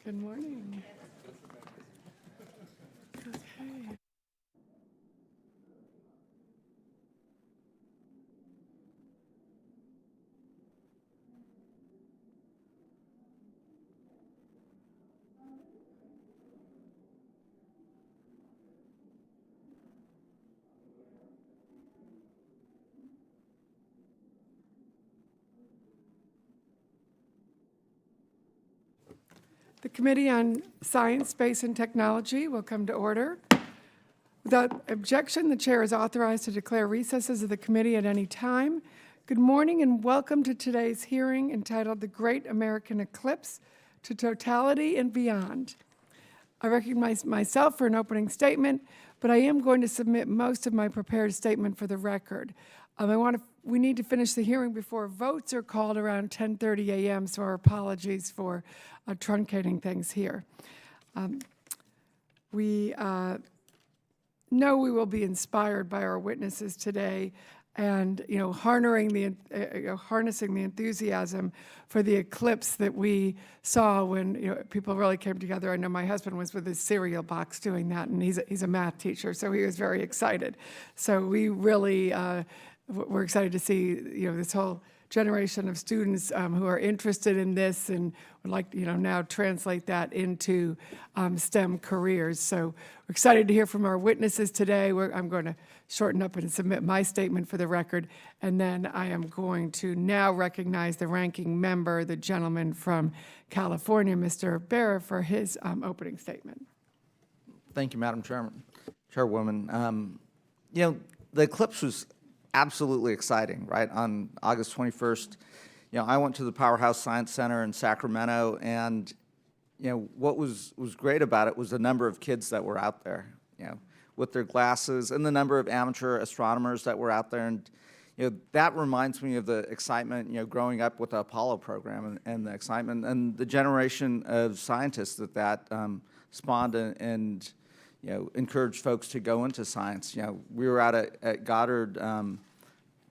Good morning. Okay. The Committee on Science, Space, and Technology will come to order. Without objection, the chair is authorized to declare recesses of the committee at any time. Good morning and welcome to today's hearing entitled The Great American Eclipse to Totality and Beyond. I recognize myself for an opening statement, but I am going to submit most of my prepared statement for the record. We need to finish the hearing before votes are called around 10:30 a.m., so our apologies for truncating things here. We know we will be inspired by our witnesses today and, harnessing the enthusiasm for the eclipse that we saw when, people really came together. I know my husband was with his cereal box doing that, and he's a math teacher, so he was very excited. So we really, we're excited to see, this whole generation of students who are interested in this and would like, now translate that into STEM careers. So we're excited to hear from our witnesses today. I'm going to shorten up and submit my statement for the record, and then I am going to now recognize the ranking member, the gentleman from California, Mr. Barra, for his opening statement. Thank you, Madam Chairwoman. The eclipse was absolutely exciting, right? On August 21st, I went to the Powerhouse Science Center in Sacramento, and what was great about it was the number of kids that were out there, with their glasses, and the number of amateur astronomers that were out there, and that reminds me of the excitement, growing up with the Apollo program, and the excitement and the generation of scientists that spawned and encourage folks to go into science. We were out at Goddard,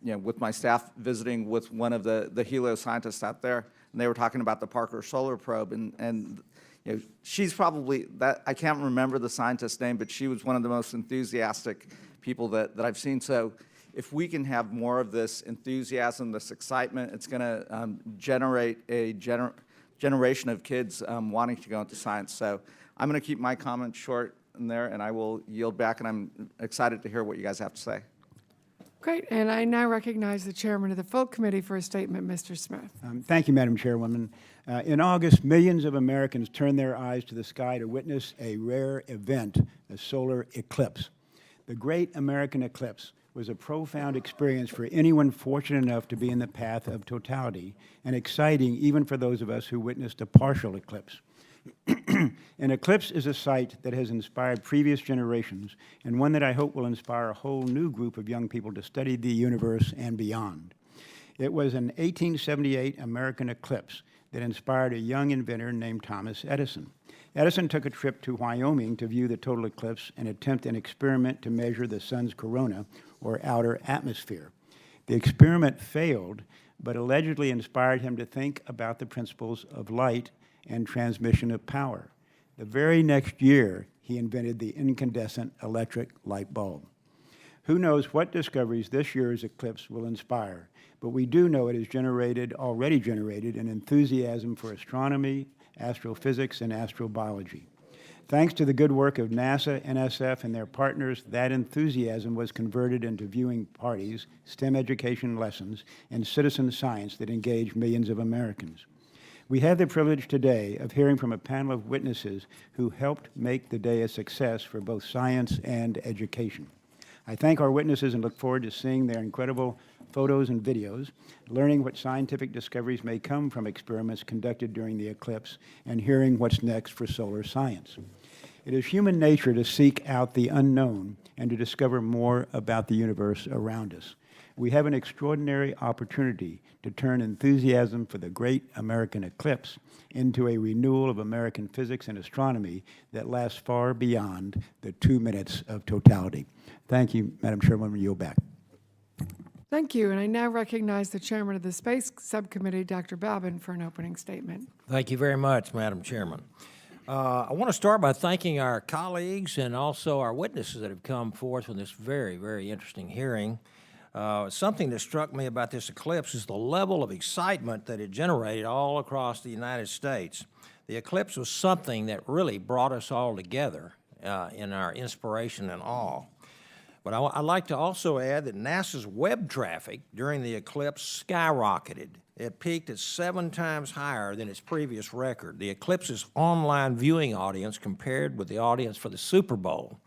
with my staff visiting with one of the Helios scientists out there, and they were talking about the Parker Solar Probe, and she's probably, I can't remember the scientist's name, but she was one of the most enthusiastic people that I've seen. So if we can have more of this enthusiasm, this excitement, it's going to generate a generation of kids wanting to go into science. So I'm going to keep my comments short in there, and I will yield back, and I'm excited to hear what you guys have to say. Great, and I now recognize the chairman of the full committee for a statement, Mr. Smith. Thank you, Madam Chairwoman. In August, millions of Americans turned their eyes to the sky to witness a rare event, a solar eclipse. The Great American Eclipse was a profound experience for anyone fortunate enough to be in the path of totality, and exciting even for those of us who witnessed a partial eclipse. An eclipse is a sight that has inspired previous generations, and one that I hope will inspire a whole new group of young people to study the universe and beyond. It was an 1878 American eclipse that inspired a young inventor named Thomas Edison. Edison took a trip to Wyoming to view the total eclipse and attempt an experiment to measure the sun's corona, or outer atmosphere. The experiment failed, but allegedly inspired him to think about the principles of light and transmission of power. The very next year, he invented the incandescent electric light bulb. Who knows what discoveries this year's eclipse will inspire, but we do know it has already generated an enthusiasm for astronomy, astrophysics, and astrobiology. Thanks to the good work of NASA, NSF, and their partners, that enthusiasm was converted into viewing parties, STEM education lessons, and citizen science that engage millions of Americans. We have the privilege today of hearing from a panel of witnesses who helped make the day a success for both science and education. I thank our witnesses and look forward to seeing their incredible photos and videos, learning what scientific discoveries may come from experiments conducted during the eclipse, and hearing what's next for solar science. It is human nature to seek out the unknown and to discover more about the universe around us. We have an extraordinary opportunity to turn enthusiasm for the great American eclipse into a renewal of American physics and astronomy that lasts far beyond the 2 minutes of totality. Thank you, Madam Chairwoman. Yield back. Thank you, and I now recognize the chairman of the Space Subcommittee, Dr. Babin, for an opening statement. Thank you very much, Madam Chairman. I want to start by thanking our colleagues and also our witnesses that have come forth with this very, very interesting hearing. Something that struck me about this eclipse is the level of excitement that it generated all across the United States. The eclipse was something that really brought us all together in our inspiration and awe. But I'd like to also add that NASA's web traffic during the eclipse skyrocketed. It peaked at 7 times higher than its previous record. The eclipse's online viewing audience compared with the audience for the Super Bowl.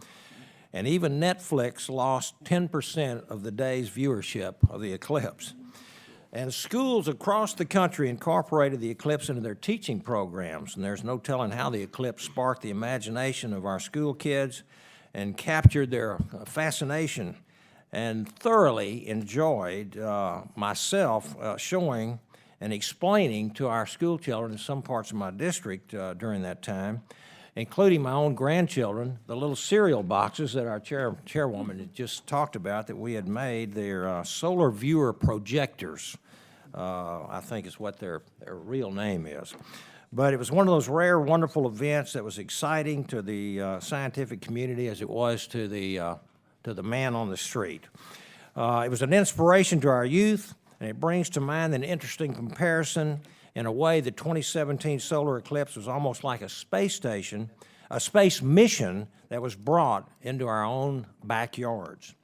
And even Netflix lost 10% of the day's viewership of the eclipse. And schools across the country incorporated the eclipse into their teaching programs, and there's no telling how the eclipse sparked the imagination of our school kids and captured their fascination, and thoroughly enjoyed myself showing and explaining to our school children in some parts of my district during that time, including my own grandchildren, the little cereal boxes that our chairwoman had just talked about that we had made. They're solar viewer projectors, I think is what their real name is. But it was one of those rare, wonderful events that was exciting to the scientific community as it was to the man on the street. It was an inspiration to our youth, and it brings to mind an interesting comparison. In a way, the 2017 solar eclipse was almost like a space station, a space mission that was brought into our own backyards.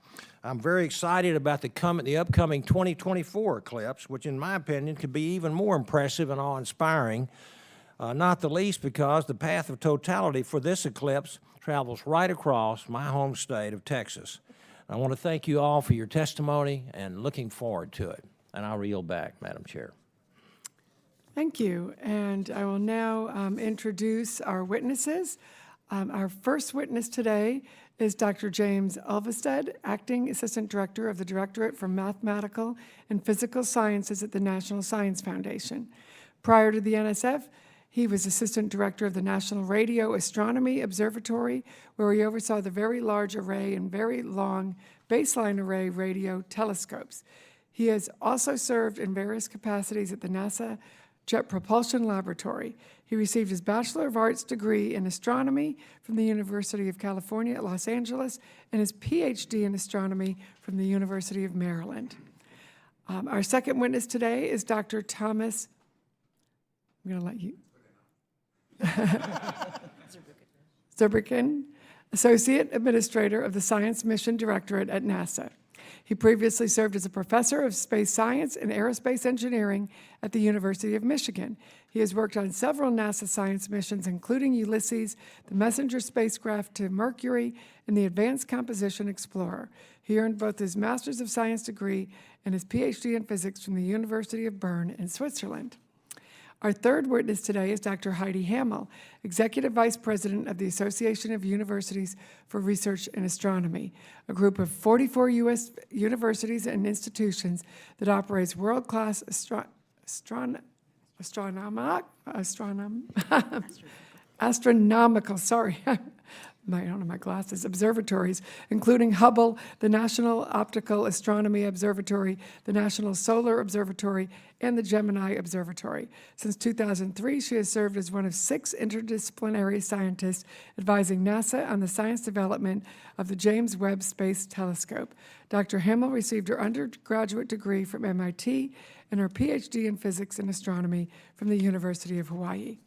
I'm very excited about the upcoming 2024 eclipse, which in my opinion could be even more impressive and awe-inspiring, not the least because the path of totality for this eclipse travels right across my home state of Texas. I want to thank you all for your testimony and looking forward to it. And I'll reel back, Madam Chair. Thank you. And I will now introduce our witnesses. Our first witness today is Dr. James Ulvestad, Acting Assistant Director of the Directorate for Mathematical and Physical Sciences at the National Science Foundation. Prior to the NSF, he was Assistant Director of the National Radio Astronomy Observatory, where he oversaw the Very Large Array and Very Long Baseline Array radio telescopes. He has also served in various capacities at the NASA Jet Propulsion Laboratory. He received his Bachelor of Arts degree in astronomy from the University of California at Los Angeles and his PhD in astronomy from the University of Maryland. Our second witness today is Dr. Thomas, I'm going to let you, Zurbuchen, Associate Administrator of the Science Mission Directorate at NASA. He previously served as a professor of space science and aerospace engineering at the University of Michigan. He has worked on several NASA science missions, including Ulysses, the Messenger spacecraft to Mercury, and the Advanced Composition Explorer. He earned both his Master's of Science degree and his PhD in physics from the University of Bern in Switzerland. Our third witness today is Dr. Heidi Hammel, Executive Vice President of the Association of Universities for Research in Astronomy, a group of 44 U.S. universities and institutions that operates world-class astronomical, I don't know my glasses, observatories, including Hubble, the National Optical Astronomy Observatory, the National Solar Observatory, and the Gemini Observatory. Since 2003, she has served as one of 6 interdisciplinary scientists advising NASA on the science development of the James Webb Space Telescope. Dr. Hammel received her undergraduate degree from MIT and her PhD in physics and astronomy from the University of Hawaii.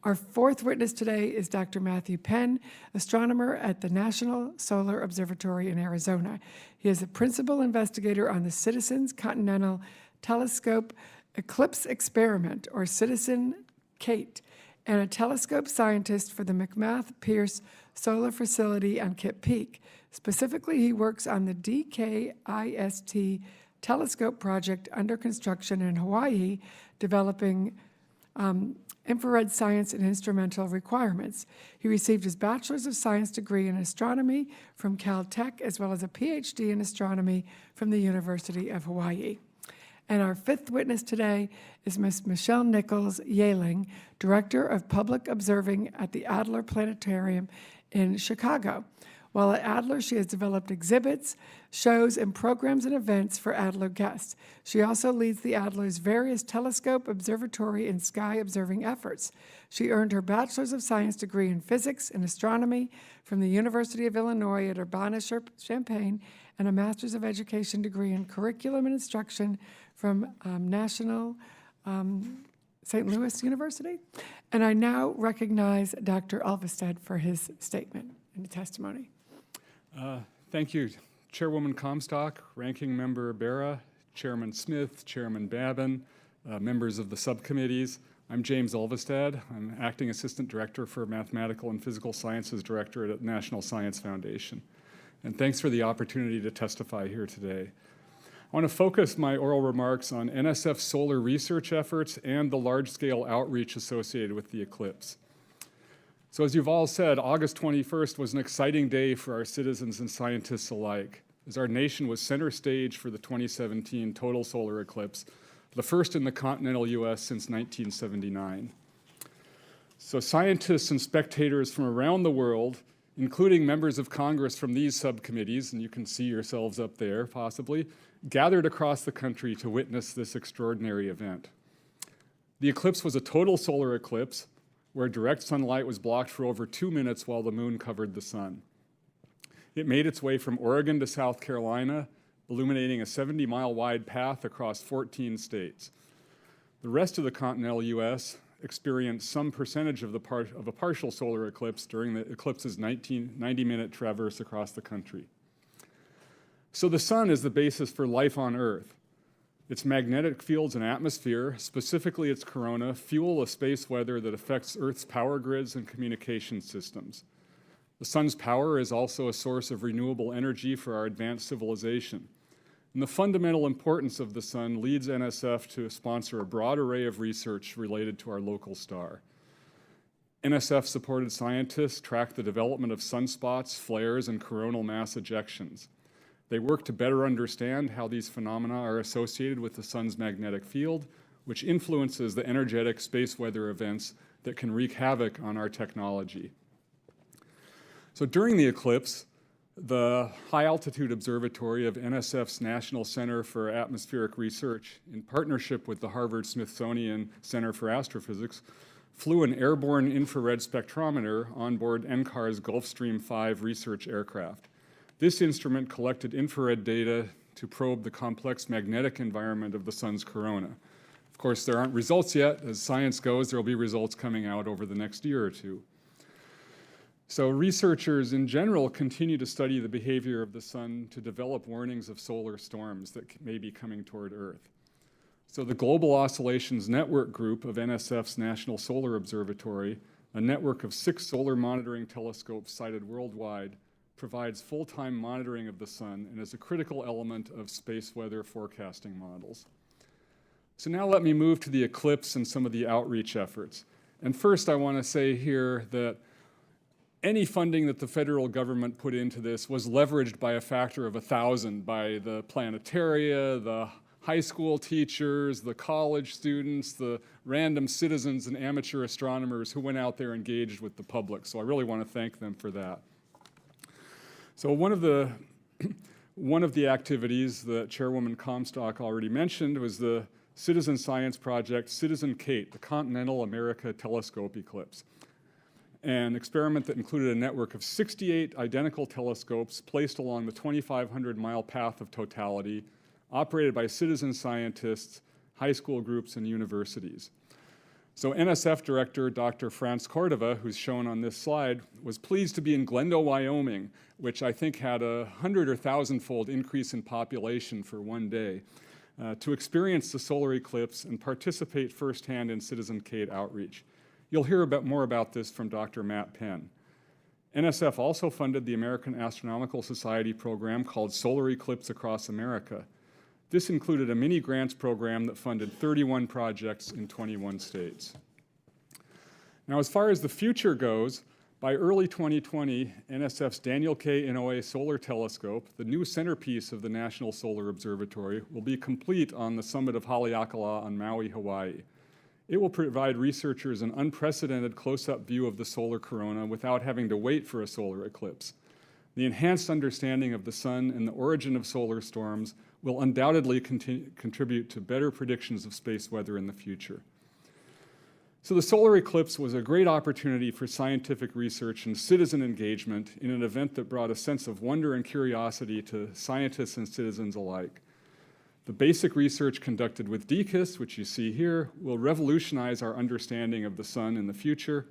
Our fourth witness today is Dr. Matthew Penn, astronomer at the National Solar Observatory in Arizona. He is a principal investigator on the Citizens Continental Telescope Eclipse Experiment, or Citizen-CATE, and a telescope scientist for the McMath Pierce Solar Facility on Kitt Peak. Specifically, he works on the DKIST telescope project under construction in Hawaii, developing infrared science and instrumental requirements. He received his Bachelor's of Science degree in astronomy from Caltech, as well as a PhD in astronomy from the University of Hawaii. And our fifth witness today is Ms. Michelle Nichols-Yehling, Director of Public Observing at the Adler Planetarium in Chicago. While at Adler, she has developed exhibits, shows, and programs and events for Adler guests. She also leads the Adler's various telescope, observatory, and sky observing efforts. She earned her Bachelor's of Science degree in Physics and Astronomy from the University of Illinois at Urbana-Champaign and a Master's of Education degree in Curriculum and Instruction from National St. Louis University. And I now recognize Dr. Ulvestad for his statement and testimony. Thank you, Chairwoman Comstock, Ranking Member Barra, Chairman Smith, Chairman Babin, members of the subcommittees. I'm James Ulvestad. I'm Acting Assistant Director for Mathematical and Physical Sciences Directorate at National Science Foundation. And thanks for the opportunity to testify here today. I want to focus my oral remarks on NSF's solar research efforts and the large-scale outreach associated with the eclipse. So as you've all said, August 21st was an exciting day for our citizens and scientists alike, as our nation was center stage for the 2017 total solar eclipse, the first in the continental US since 1979. So scientists and spectators from around the world, including members of Congress from these subcommittees, and you can see yourselves up there possibly, gathered across the country to witness this extraordinary event. The eclipse was a total solar eclipse, where direct sunlight was blocked for over 2 minutes while the moon covered the sun. It made its way from Oregon to South Carolina, illuminating a 70-mile wide path across 14 states. The rest of the continental US experienced some percentage of a partial solar eclipse during the eclipse's 90-minute traverse across the country. So the sun is the basis for life on Earth. Its magnetic fields and atmosphere, specifically its corona, fuel a space weather that affects Earth's power grids and communication systems. The sun's power is also a source of renewable energy for our advanced civilization. And the fundamental importance of the sun leads NSF to sponsor a broad array of research related to our local star. NSF-supported scientists track the development of sunspots, flares, and coronal mass ejections. They work to better understand how these phenomena are associated with the sun's magnetic field, which influences the energetic space weather events that can wreak havoc on our technology. So during the eclipse, the High Altitude Observatory of NSF's National Center for Atmospheric Research, in partnership with the Harvard-Smithsonian Center for Astrophysics, flew an airborne infrared spectrometer on board NCAR's Gulfstream 5 research aircraft. This instrument collected infrared data to probe the complex magnetic environment of the sun's corona. Of course, there aren't results yet. As science goes, there will be results coming out over the next year or two. So researchers in general continue to study the behavior of the sun to develop warnings of solar storms that may be coming toward Earth. So the Global Oscillations Network Group of NSF's National Solar Observatory, a network of 6 solar monitoring telescopes sited worldwide, provides full-time monitoring of the sun and is a critical element of space weather forecasting models. So now let me move to the eclipse and some of the outreach efforts. And first I want to say here that any funding that the federal government put into this was leveraged by a factor of 1,000 by the planetaria, the high school teachers, the college students, the random citizens and amateur astronomers who went out there and engaged with the public. So I really want to thank them for that. So one of the activities that Chairwoman Comstock already mentioned was the citizen science project Citizen Kate, the Continental America Telescope Eclipse, an experiment that included a network of 68 identical telescopes placed along the 2,500-mile path of totality, operated by citizen scientists, high school groups, and universities. So NSF Director Dr. Franz Cordova, who's shown on this slide, was pleased to be in Glendo, Wyoming, which I think had a 100 or 1,000-fold increase in population for one day, to experience the solar eclipse and participate firsthand in Citizen Kate outreach. You'll hear more about this from Dr. Matt Penn. NSF also funded the American Astronomical Society program called Solar Eclipse Across America. This included a mini grants program that funded 31 projects in 21 states. Now, as far as the future goes, by early 2020, NSF's Daniel K. Inouye Solar Telescope, the new centerpiece of the National Solar Observatory, will be complete on the summit of Haleakala on Maui, Hawaii. It will provide researchers an unprecedented close-up view of the solar corona without having to wait for a solar eclipse. The enhanced understanding of the sun and the origin of solar storms will undoubtedly contribute to better predictions of space weather in the future. So the solar eclipse was a great opportunity for scientific research and citizen engagement in an event that brought a sense of wonder and curiosity to scientists and citizens alike. The basic research conducted with DKIS, which you see here, will revolutionize our understanding of the sun in the future.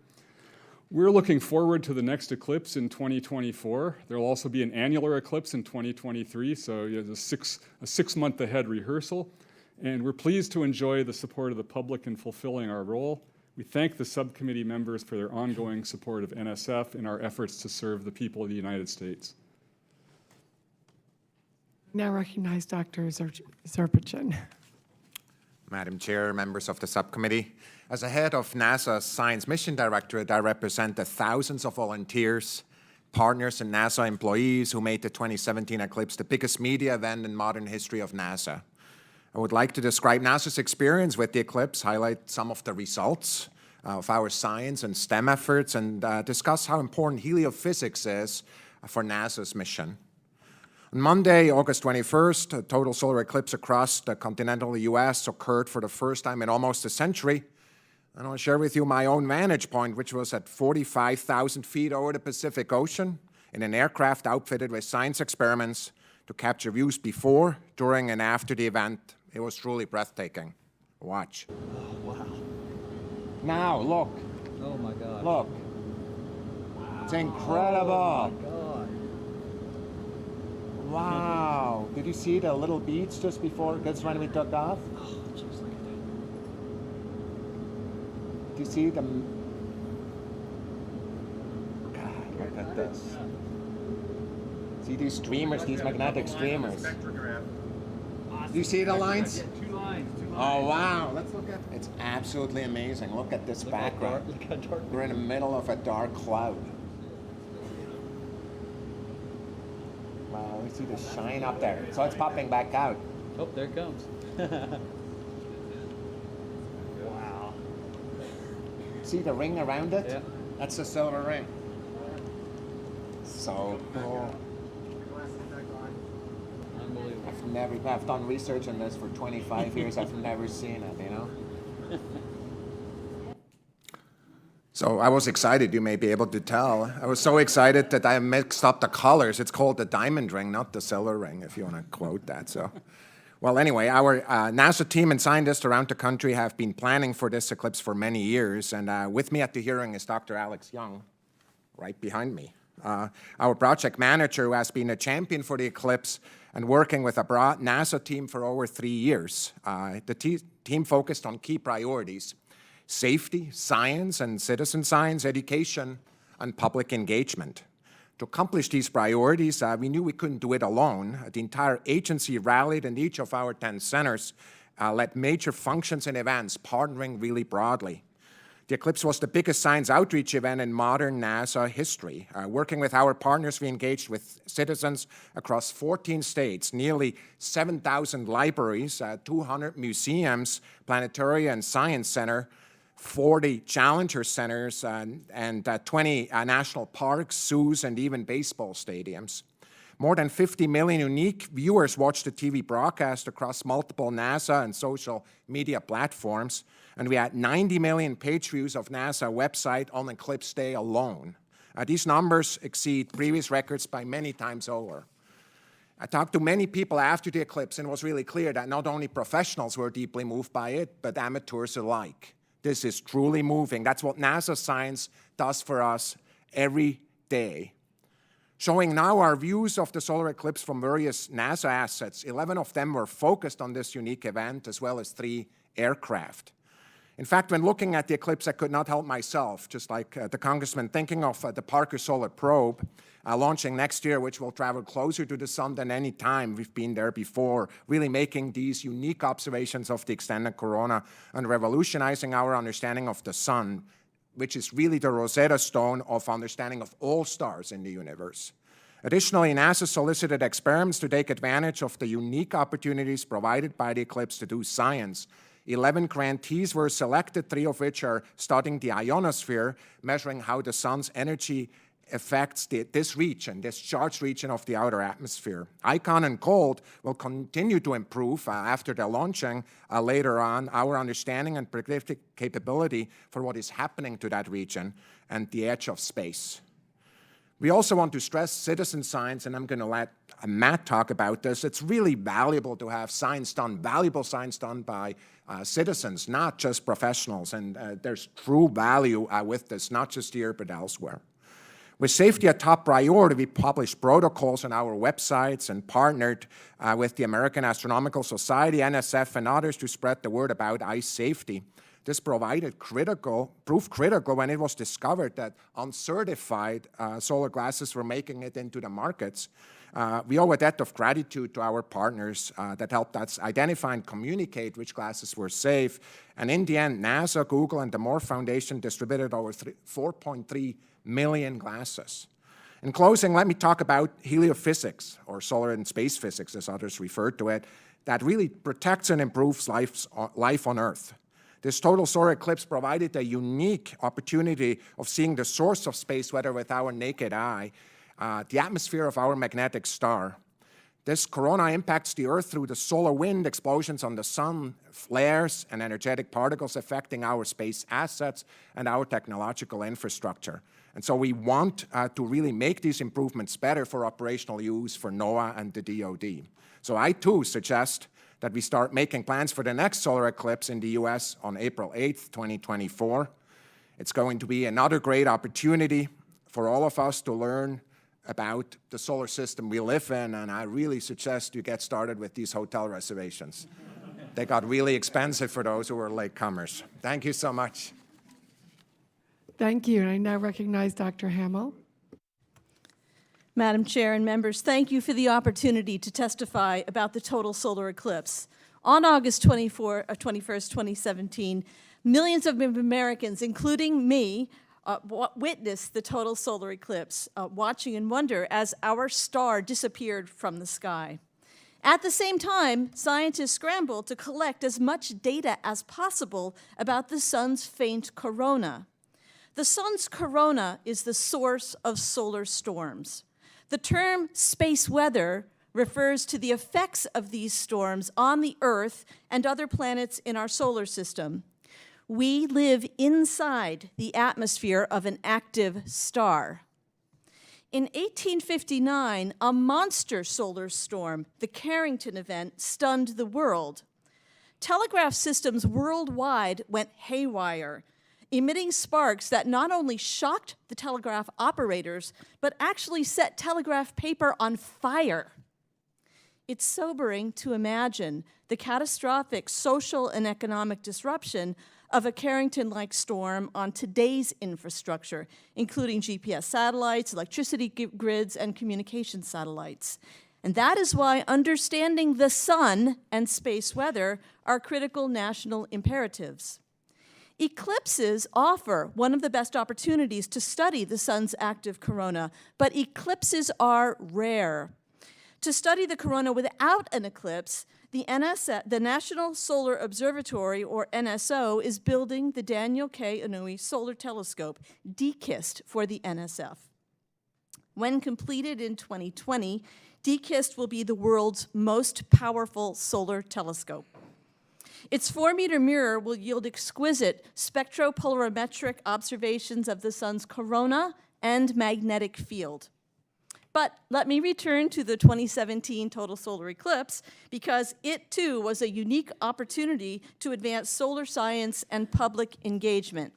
We're looking forward to the next eclipse in 2024. There will also be an annular eclipse in 2023, so a six-month ahead rehearsal. And we're pleased to enjoy the support of the public in fulfilling our role. We thank the subcommittee members for their ongoing support of NSF in our efforts to serve the people of the United States. Now recognize Dr. Zurbuchen. Madam Chair, members of the subcommittee. As the head of NASA's Science Mission Directorate, I represent the thousands of volunteers, partners, and NASA employees who made the 2017 eclipse the biggest media event in modern history of NASA. I would like to describe NASA's experience with the eclipse, highlight some of the results of our science and STEM efforts, and discuss how important heliophysics is for NASA's mission. On Monday, August 21st, a total solar eclipse across the continental U.S. occurred for the first time in almost a century. And I'll share with you my own vantage point, which was at 45,000 feet over the Pacific Ocean in an aircraft outfitted with science experiments to capture views before, during, and after the event. It was truly breathtaking. Watch. Oh, wow. Now, look. Oh, my God. Look. It's incredible. Oh, my God. Wow. Did you see the little beads just before, that's when we took off? Oh, jeez, look at that. Do you see them? God, look at this. See these streamers, these magnetic streamers. Do you see the lines? Two lines. Oh, wow. Let's look at it. It's absolutely amazing. Look at this background. Look how dark. We're in the middle of a dark cloud. Wow, we see the shine up there. So it's popping back out. Oh, there it comes. Wow. See the ring around it? Yeah. That's the silver ring. So cool. Unbelievable. I've done research on this for 25 years. I've never seen it, you know? So I was excited, you may be able to tell. I was so excited that I mixed up the colors. It's called the diamond ring, not the silver ring, if you want to quote that. So, well, anyway, our NASA team and scientists around the country have been planning for this eclipse for many years. And with me at the hearing is Dr. Alex Young, right behind me. Our project manager, who has been a champion for the eclipse and working with a broad NASA team for over 3 years. The team focused on key priorities: safety, science and citizen science, education, and public engagement. To accomplish these priorities, we knew we couldn't do it alone. The entire agency rallied, and each of our 10 centers led major functions and events, partnering really broadly. The eclipse was the biggest science outreach event in modern NASA history. Working with our partners, we engaged with citizens across 14 states, nearly 7,000 libraries, 200 museums, planetarium and science center, 40 challenger centers, and 20 national parks, zoos, and even baseball stadiums. More than 50 million unique viewers watched the TV broadcast across multiple NASA and social media platforms, and we had 90 million page views of NASA website on Eclipse Day alone. These numbers exceed previous records by many times over. I talked to many people after the eclipse, and it was really clear that not only professionals were deeply moved by it, but amateurs alike. This is truly moving. That's what NASA science does for us every day. Showing now our views of the solar eclipse from various NASA assets. 11 of them were focused on this unique event, as well as 3 aircraft. In fact, when looking at the eclipse, I could not help myself, just like the congressman, thinking of the Parker Solar Probe launching next year, which will travel closer to the sun than any time we've been there before, really making these unique observations of the extended corona and revolutionizing our understanding of the sun, which is really the Rosetta Stone of understanding of all stars in the universe. Additionally, NASA solicited experiments to take advantage of the unique opportunities provided by the eclipse to do science. 11 grantees were selected, 3 of which are studying the ionosphere, measuring how the sun's energy affects this region, this charged region of the outer atmosphere. ICON and COLD will continue to improve after the launching later on our understanding and predictive capability for what is happening to that region and the edge of space. We also want to stress citizen science, and I'm going to let Matt talk about this. It's really valuable to have science done, valuable science done by citizens, not just professionals, and there's true value with this, not just here but elsewhere. With safety a top priority, we published protocols on our websites and partnered with the American Astronomical Society, NSF, and others to spread the word about ice safety. This proved critical when it was discovered that uncertified solar glasses were making it into the markets. We owe a debt of gratitude to our partners that helped us identify and communicate which glasses were safe. And in the end, NASA, Google, and the Moore Foundation distributed over 4.3 million glasses. In closing, let me talk about heliophysics, or solar and space physics, as others refer to it, that really protects and improves life on Earth. This total solar eclipse provided a unique opportunity of seeing the source of space weather with our naked eye, the atmosphere of our magnetic star. This corona impacts the Earth through the solar wind, explosions on the sun, flares, and energetic particles affecting our space assets and our technological infrastructure. And so we want to really make these improvements better for operational use for NOAA and the DoD. So I too suggest that we start making plans for the next solar eclipse in the US on April 8th, 2024. It's going to be another great opportunity for all of us to learn about the solar system we live in, and I really suggest you get started with these hotel reservations. They got really expensive for those who were latecomers. Thank you so much. Thank you, and I now recognize Dr. Hammel. Madam Chair and members, thank you for the opportunity to testify about the total solar eclipse. On August 21st, 2017, millions of Americans, including me, witnessed the total solar eclipse, watching in wonder as our star disappeared from the sky. At the same time, scientists scrambled to collect as much data as possible about the sun's faint corona. The sun's corona is the source of solar storms. The term space weather refers to the effects of these storms on the Earth and other planets in our solar system. We live inside the atmosphere of an active star. In 1859, a monster solar storm, the Carrington event, stunned the world. Telegraph systems worldwide went haywire, emitting sparks that not only shocked the telegraph operators, but actually set telegraph paper on fire. It's sobering to imagine the catastrophic social and economic disruption of a Carrington-like storm on today's infrastructure, including GPS satellites, electricity grids, and communication satellites. And that is why understanding the sun and space weather are critical national imperatives. Eclipses offer one of the best opportunities to study the sun's active corona, but eclipses are rare. To study the corona without an eclipse, the National Solar Observatory, or NSO, is building the Daniel K. Inouye Solar Telescope, DKIST for the NSF. When completed in 2020, DKIST will be the world's most powerful solar telescope. Its 4-meter mirror will yield exquisite spectropolarimetric observations of the sun's corona and magnetic field. But let me return to the 2017 total solar eclipse, because it too was a unique opportunity to advance solar science and public engagement.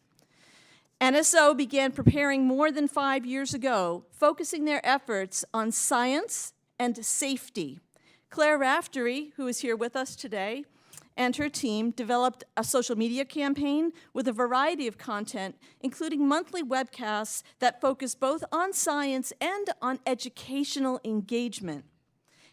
NSO began preparing more than 5 years ago, focusing their efforts on science and safety. Claire Raftery, who is here with us today, and her team developed a social media campaign with a variety of content, including monthly webcasts that focus both on science and on educational engagement.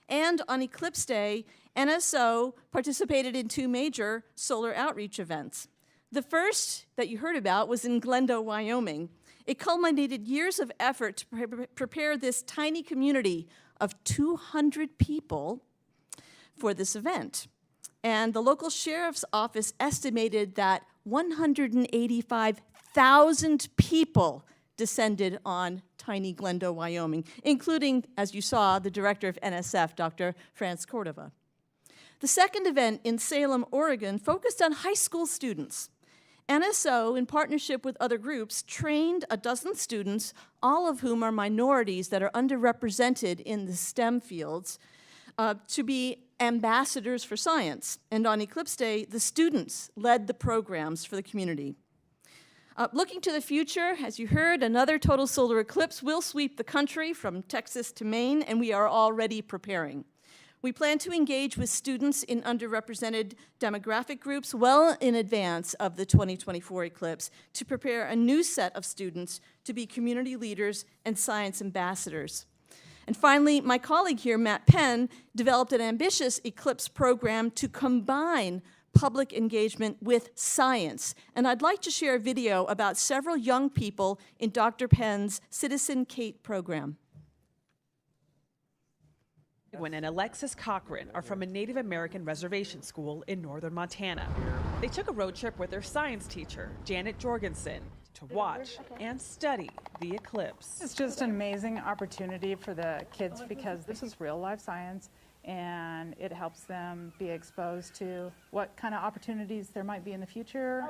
And on Eclipse Day, NSO participated in 2 major solar outreach events. The first that you heard about was in Glendale, Wyoming. It culminated years of effort to prepare this tiny community of 200 people for this event. And the local sheriff's office estimated that 185,000 people descended on tiny Glendo, Wyoming, including, as you saw, the director of NSF, Dr. Franz Cordova. The second event in Salem, Oregon, focused on high school students. NSO, in partnership with other groups, trained a dozen students, all of whom are minorities that are underrepresented in the STEM fields, to be ambassadors for science. And on Eclipse Day, the students led the programs for the community. Looking to the future, as you heard, another total solar eclipse will sweep the country from Texas to Maine, and we are already preparing. We plan to engage with students in underrepresented demographic groups well in advance of the 2024 eclipse to prepare a new set of students to be community leaders and science ambassadors. And finally, my colleague here, Matt Penn, developed an ambitious eclipse program to combine public engagement with science. And I'd like to share a video about several young people in Dr. Penn's Citizen Kate program. Edwin and Alexis Cochran are from a Native American reservation school in northern Montana. They took a road trip with their science teacher, Janet Jorgensen, to watch and study the eclipse. It's just an amazing opportunity for the kids because this is real life science and it helps them be exposed to what kind of opportunities there might be in the future.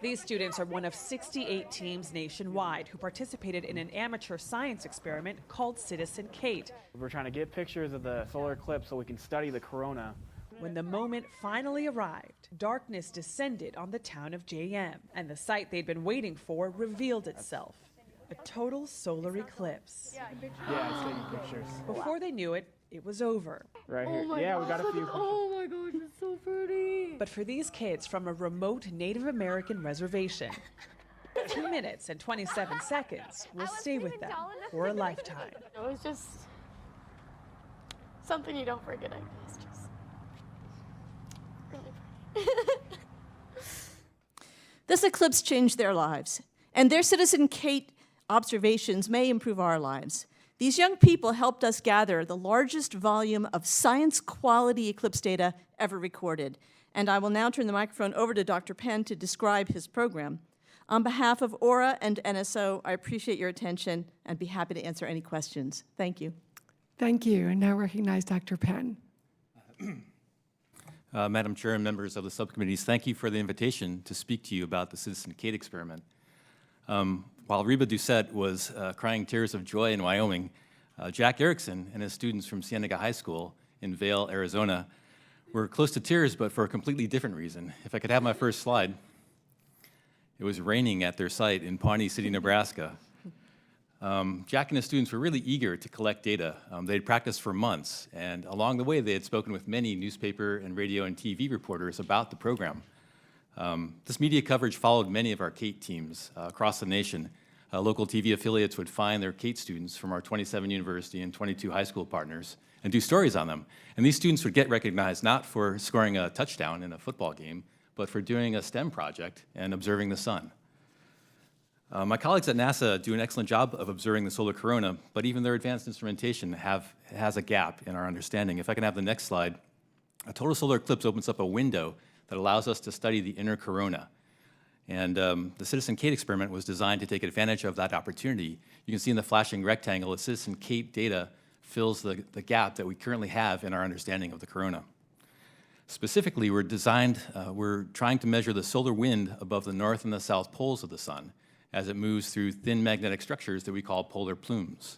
These students are one of 68 teams nationwide who participated in an amateur science experiment called Citizen Kate. We're trying to get pictures of the solar eclipse so we can study the corona. When the moment finally arrived, darkness descended on the town of JM, and the sight they'd been waiting for revealed itself. A total solar eclipse. Yeah, it's taking pictures. Before they knew it, it was over. Right here. Yeah, we got a few pictures. Oh my gosh, it's so pretty. But for these kids from a remote Native American reservation, 2 minutes and 27 seconds will stay with them for a lifetime. It was just something you don't forget, I guess. Just really pretty. This eclipse changed their lives, and their Citizen Kate observations may improve our lives. These young people helped us gather the largest volume of science-quality eclipse data ever recorded. And I will now turn the microphone over to Dr. Penn to describe his program. On behalf of Aura and NSO, I appreciate your attention and be happy to answer any questions. Thank you. Thank you. And now recognize Dr. Penn. Madam Chair and members of the subcommittees, thank you for the invitation to speak to you about the Citizen Kate experiment. While Reba Doucette was crying tears of joy in Wyoming, Jack Erickson and his students from Cienega High School in Vail, Arizona, were close to tears, but for a completely different reason. If I could have my first slide. It was raining at their site in Pawnee City, Nebraska. Jack and his students were really eager to collect data. They'd practiced for months, and along the way, they had spoken with many newspaper and radio and TV reporters about the program. This media coverage followed many of our Kate teams across the nation. Local TV affiliates would find their Kate students from our 27 university and 22 high school partners and do stories on them. And these students would get recognized not for scoring a touchdown in a football game, but for doing a STEM project and observing the sun. My colleagues at NASA do an excellent job of observing the solar corona, but even their advanced instrumentation has a gap in our understanding. If I can have the next slide. A total solar eclipse opens up a window that allows us to study the inner corona. And the Citizen Kate experiment was designed to take advantage of that opportunity. You can see in the flashing rectangle that Citizen Kate data fills the gap that we currently have in our understanding of the corona. Specifically, we're trying to measure the solar wind above the north and the south poles of the sun as it moves through thin magnetic structures that we call polar plumes.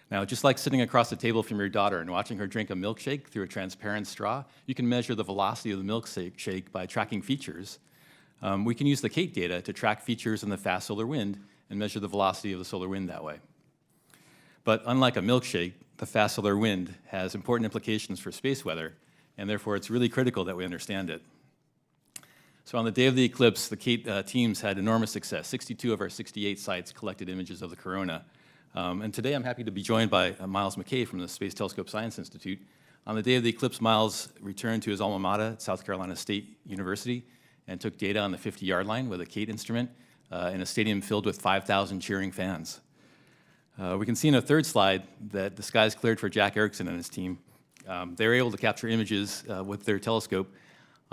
Now, just like sitting across the table from your daughter and watching her drink a milkshake through a transparent straw, you can measure the velocity of the milkshake by tracking features. We can use the Kate data to track features in the fast solar wind and measure the velocity of the solar wind that way. But unlike a milkshake, the fast solar wind has important implications for space weather, and therefore it's really critical that we understand it. So on the day of the eclipse, the Kate teams had enormous success. 62 of our 68 sites collected images of the corona. And today I'm happy to be joined by Miles McKay from the Space Telescope Science Institute. On the day of the eclipse, Miles returned to his alma mater, South Carolina State University, and took data on the 50-yard line with a Kate instrument in a stadium filled with 5,000 cheering fans. We can see in a third slide that the skies cleared for Jack Erickson and his team. They were able to capture images with their telescope.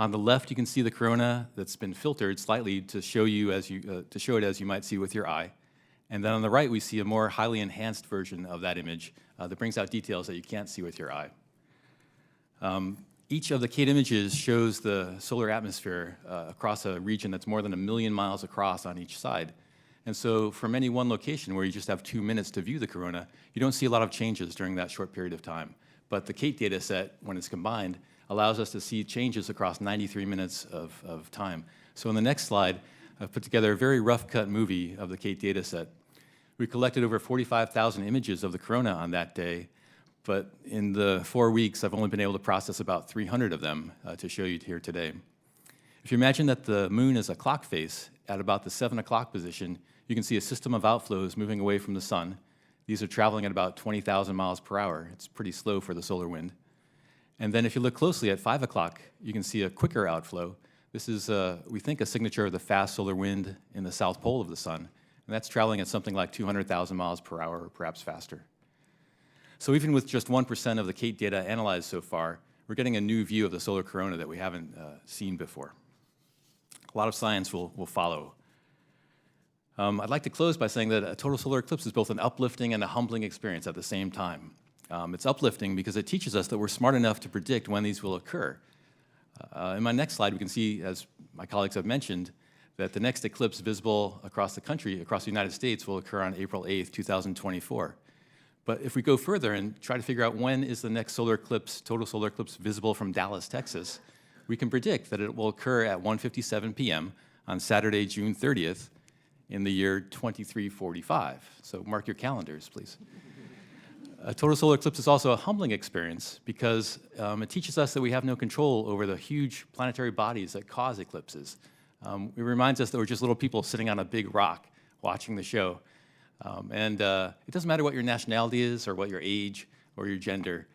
On the left, you can see the corona that's been filtered slightly to show it as you might see with your eye. And then on the right, we see a more highly enhanced version of that image that brings out details that you can't see with your eye. Each of the Kate images shows the solar atmosphere across a region that's more than 1 million miles across on each side. And so from any one location where you just have 2 minutes to view the corona, you don't see a lot of changes during that short period of time. But the Kate data set, when it's combined, allows us to see changes across 93 minutes of time. So in the next slide, I've put together a very rough-cut movie of the Kate data set. We collected over 45,000 images of the corona on that day, but in the 4 weeks, I've only been able to process about 300 of them to show you here today. If you imagine that the moon is a clock face, at about the 7 o'clock position, you can see a system of outflows moving away from the sun. These are traveling at about 20,000 miles per hour. It's pretty slow for the solar wind. And then if you look closely at 5 o'clock, you can see a quicker outflow. This is, we think, a signature of the fast solar wind in the south pole of the sun. And that's traveling at something like 200,000 miles per hour, or perhaps faster. So even with just 1% of the Kate data analyzed so far, we're getting a new view of the solar corona that we haven't seen before. A lot of science will follow. I'd like to close by saying that a total solar eclipse is both an uplifting and a humbling experience at the same time. It's uplifting because it teaches us that we're smart enough to predict when these will occur. In my next slide, we can see, as my colleagues have mentioned, that the next eclipse visible across the country, across the United States, will occur on April 8th, 2024. But if we go further and try to figure out when is the next solar eclipse, total solar eclipse, visible from Dallas, Texas, we can predict that it will occur at 1:57 p.m. on Saturday, June 30th, in the year 2345. So mark your calendars, please. A total solar eclipse is also a humbling experience because it teaches us that we have no control over the huge planetary bodies that cause eclipses. It reminds us that we're just little people sitting on a big rock watching the show. It doesn't matter what your nationality is or what your age or your gender.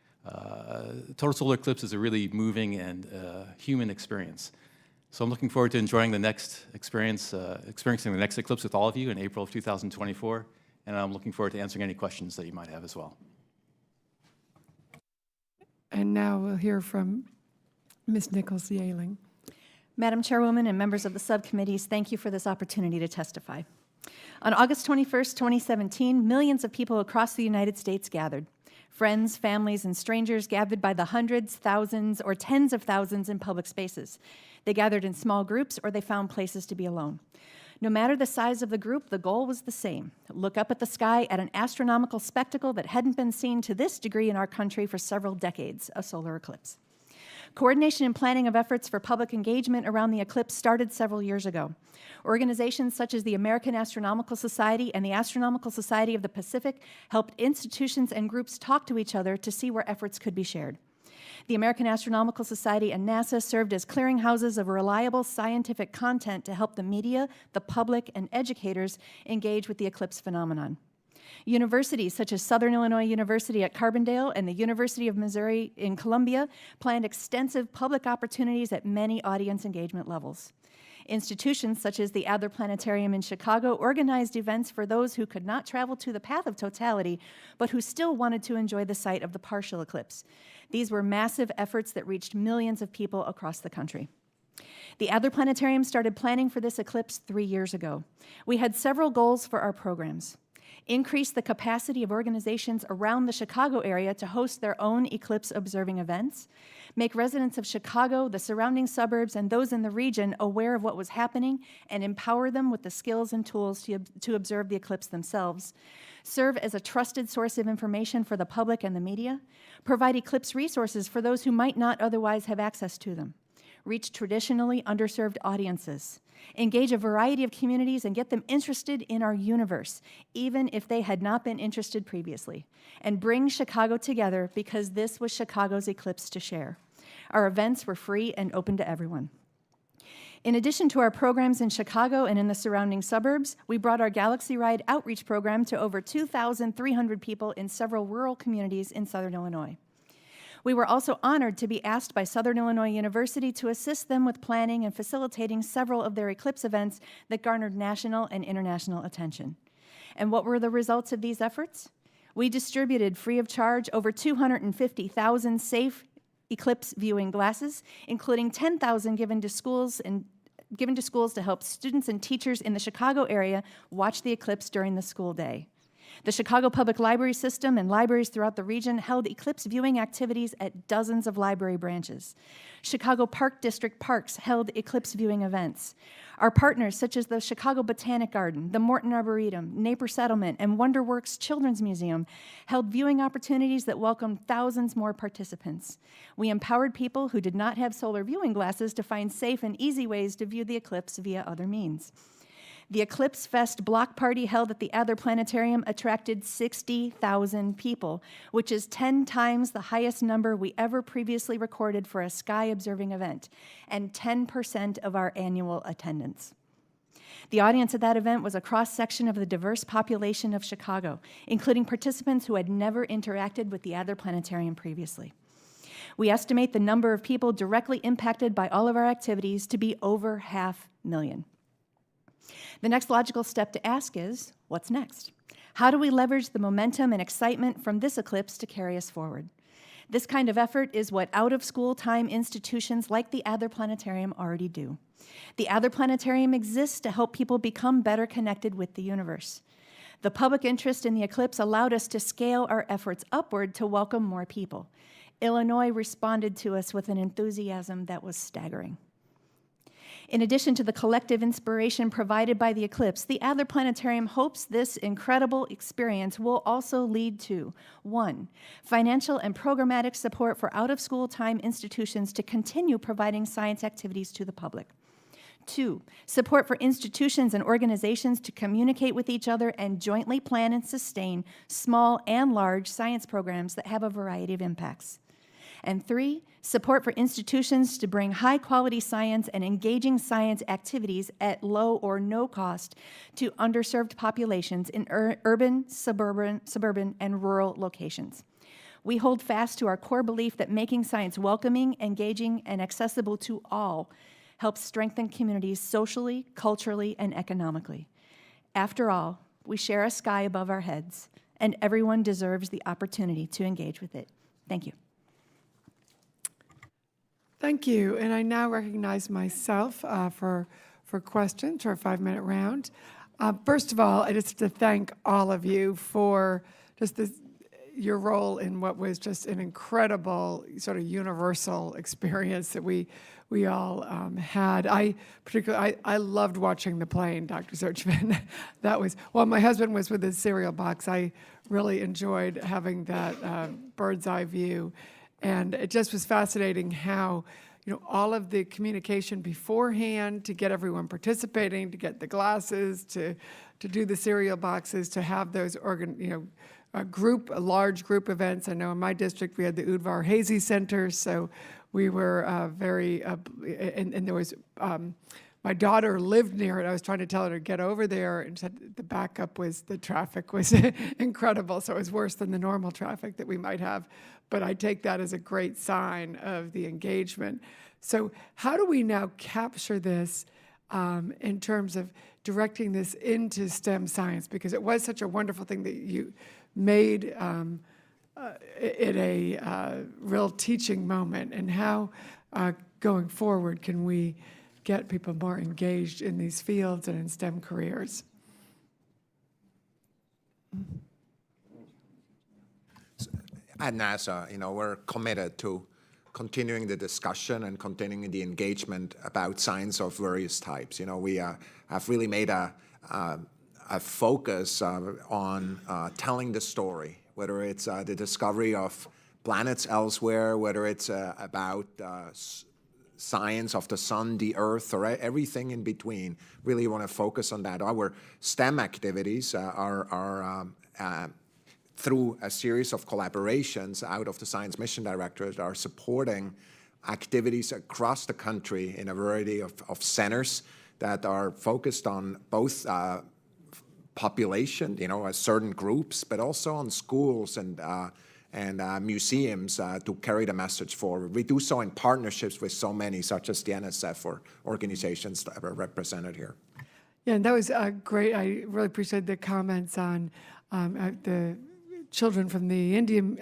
Total solar eclipse is a really moving and human experience. So I'm looking forward to enjoying the next experience, experiencing the next eclipse with all of you in April of 2024. And I'm looking forward to answering any questions that you might have as well. And now we'll hear from Ms. Nichols-Yehling. Madam Chairwoman and members of the subcommittees, thank you for this opportunity to testify. On August 21st, 2017, millions of people across the United States gathered. Friends, families, and strangers gathered by the hundreds, thousands, or tens of thousands in public spaces. They gathered in small groups or they found places to be alone. No matter the size of the group, the goal was the same: look up at the sky at an astronomical spectacle that hadn't been seen to this degree in our country for several decades, a solar eclipse. Coordination and planning of efforts for public engagement around the eclipse started several years ago. Organizations such as the American Astronomical Society and the Astronomical Society of the Pacific helped institutions and groups talk to each other to see where efforts could be shared. The American Astronomical Society and NASA served as clearinghouses of reliable scientific content to help the media, the public, and educators engage with the eclipse phenomenon. Universities such as Southern Illinois University at Carbondale and the University of Missouri in Columbia planned extensive public opportunities at many audience engagement levels. Institutions such as the Adler Planetarium in Chicago organized events for those who could not travel to the path of totality, but who still wanted to enjoy the sight of the partial eclipse. These were massive efforts that reached millions of people across the country. The Adler Planetarium started planning for this eclipse 3 years ago. We had several goals for our programs: increase the capacity of organizations around the Chicago area to host their own eclipse observing events, make residents of Chicago, the surrounding suburbs, and those in the region aware of what was happening and empower them with the skills and tools to observe the eclipse themselves, serve as a trusted source of information for the public and the media, provide eclipse resources for those who might not otherwise have access to them, reach traditionally underserved audiences, engage a variety of communities and get them interested in our universe, even if they had not been interested previously, and bring Chicago together because this was Chicago's eclipse to share. Our events were free and open to everyone. In addition to our programs in Chicago and in the surrounding suburbs, we brought our Galaxy Ride outreach program to over 2,300 people in several rural communities in Southern Illinois. We were also honored to be asked by Southern Illinois University to assist them with planning and facilitating several of their eclipse events that garnered national and international attention. And what were the results of these efforts? We distributed free of charge over 250,000 safe eclipse viewing glasses, including 10,000 given to schools and given to schools to help students and teachers in the Chicago area watch the eclipse during the school day. The Chicago Public Library System and libraries throughout the region held eclipse viewing activities at dozens of library branches. Chicago Park District parks held eclipse viewing events. Our partners, such as the Chicago Botanic Garden, the Morton Arboretum, Napier Settlement, and WonderWorks Children's Museum, held viewing opportunities that welcomed thousands more participants. We empowered people who did not have solar viewing glasses to find safe and easy ways to view the eclipse via other means. The Eclipse Fest block party held at the Adler Planetarium attracted 60,000 people, which is 10 times the highest number we ever previously recorded for a sky observing event, and 10% of our annual attendance. The audience at that event was a cross-section of the diverse population of Chicago, including participants who had never interacted with the Adler Planetarium previously. We estimate the number of people directly impacted by all of our activities to be over 500,000. The next logical step to ask is, what's next? How do we leverage the momentum and excitement from this eclipse to carry us forward? This kind of effort is what out-of-school time institutions like the Adler Planetarium already do. The Adler Planetarium exists to help people become better connected with the universe. The public interest in the eclipse allowed us to scale our efforts upward to welcome more people. Illinois responded to us with an enthusiasm that was staggering. In addition to the collective inspiration provided by the eclipse, the Adler Planetarium hopes this incredible experience will also lead to 1. Financial and programmatic support for out-of-school time institutions to continue providing science activities to the public. 2. Support for institutions and organizations to communicate with each other and jointly plan and sustain small and large science programs that have a variety of impacts. And 3, support for institutions to bring high-quality science and engaging science activities at low or no cost to underserved populations in urban, suburban, and rural locations. We hold fast to our core belief that making science welcoming, engaging, and accessible to all helps strengthen communities socially, culturally, and economically. After all, we share a sky above our heads, and everyone deserves the opportunity to engage with it. Thank you. Thank you. And I now recognize myself for questions, or a 5-minute round. First of all, I just have to thank all of you for just your role in what was just an incredible sort of universal experience that we all had. I loved watching the plane, Dr. Zurbuchen. That was, while my husband was with his cereal box, I really enjoyed having that bird's eye view. And it just was fascinating how, all of the communication beforehand to get everyone participating, to get the glasses, to do the cereal boxes, to have those large group events. I know in my district we had the Udvar Hazy Center, so we were very, and there was, my daughter lived near it. I was trying to tell her to get over there, and said the backup was, the traffic was incredible, so it was worse than the normal traffic that we might have. But I take that as a great sign of the engagement. So how do we now capture this in terms of directing this into STEM science? Because it was such a wonderful thing that you made it a real teaching moment. And how, going forward, can we get people more engaged in these fields and in STEM careers? At NASA, we're committed to continuing the discussion and continuing the engagement about science of various types. We have really made a focus on telling the story, whether it's the discovery of planets elsewhere, whether it's about science of the sun, the earth, or everything in between. Really want to focus on that. Our STEM activities are through a series of collaborations out of the Science Mission Directorate, are supporting activities across the country in a variety of centers that are focused on both population, certain groups, but also on schools and museums to carry the message forward. We do so in partnerships with so many, such as the NSF or organizations that are represented here. Yeah, and that was great. I really appreciate the comments on the children from the Indian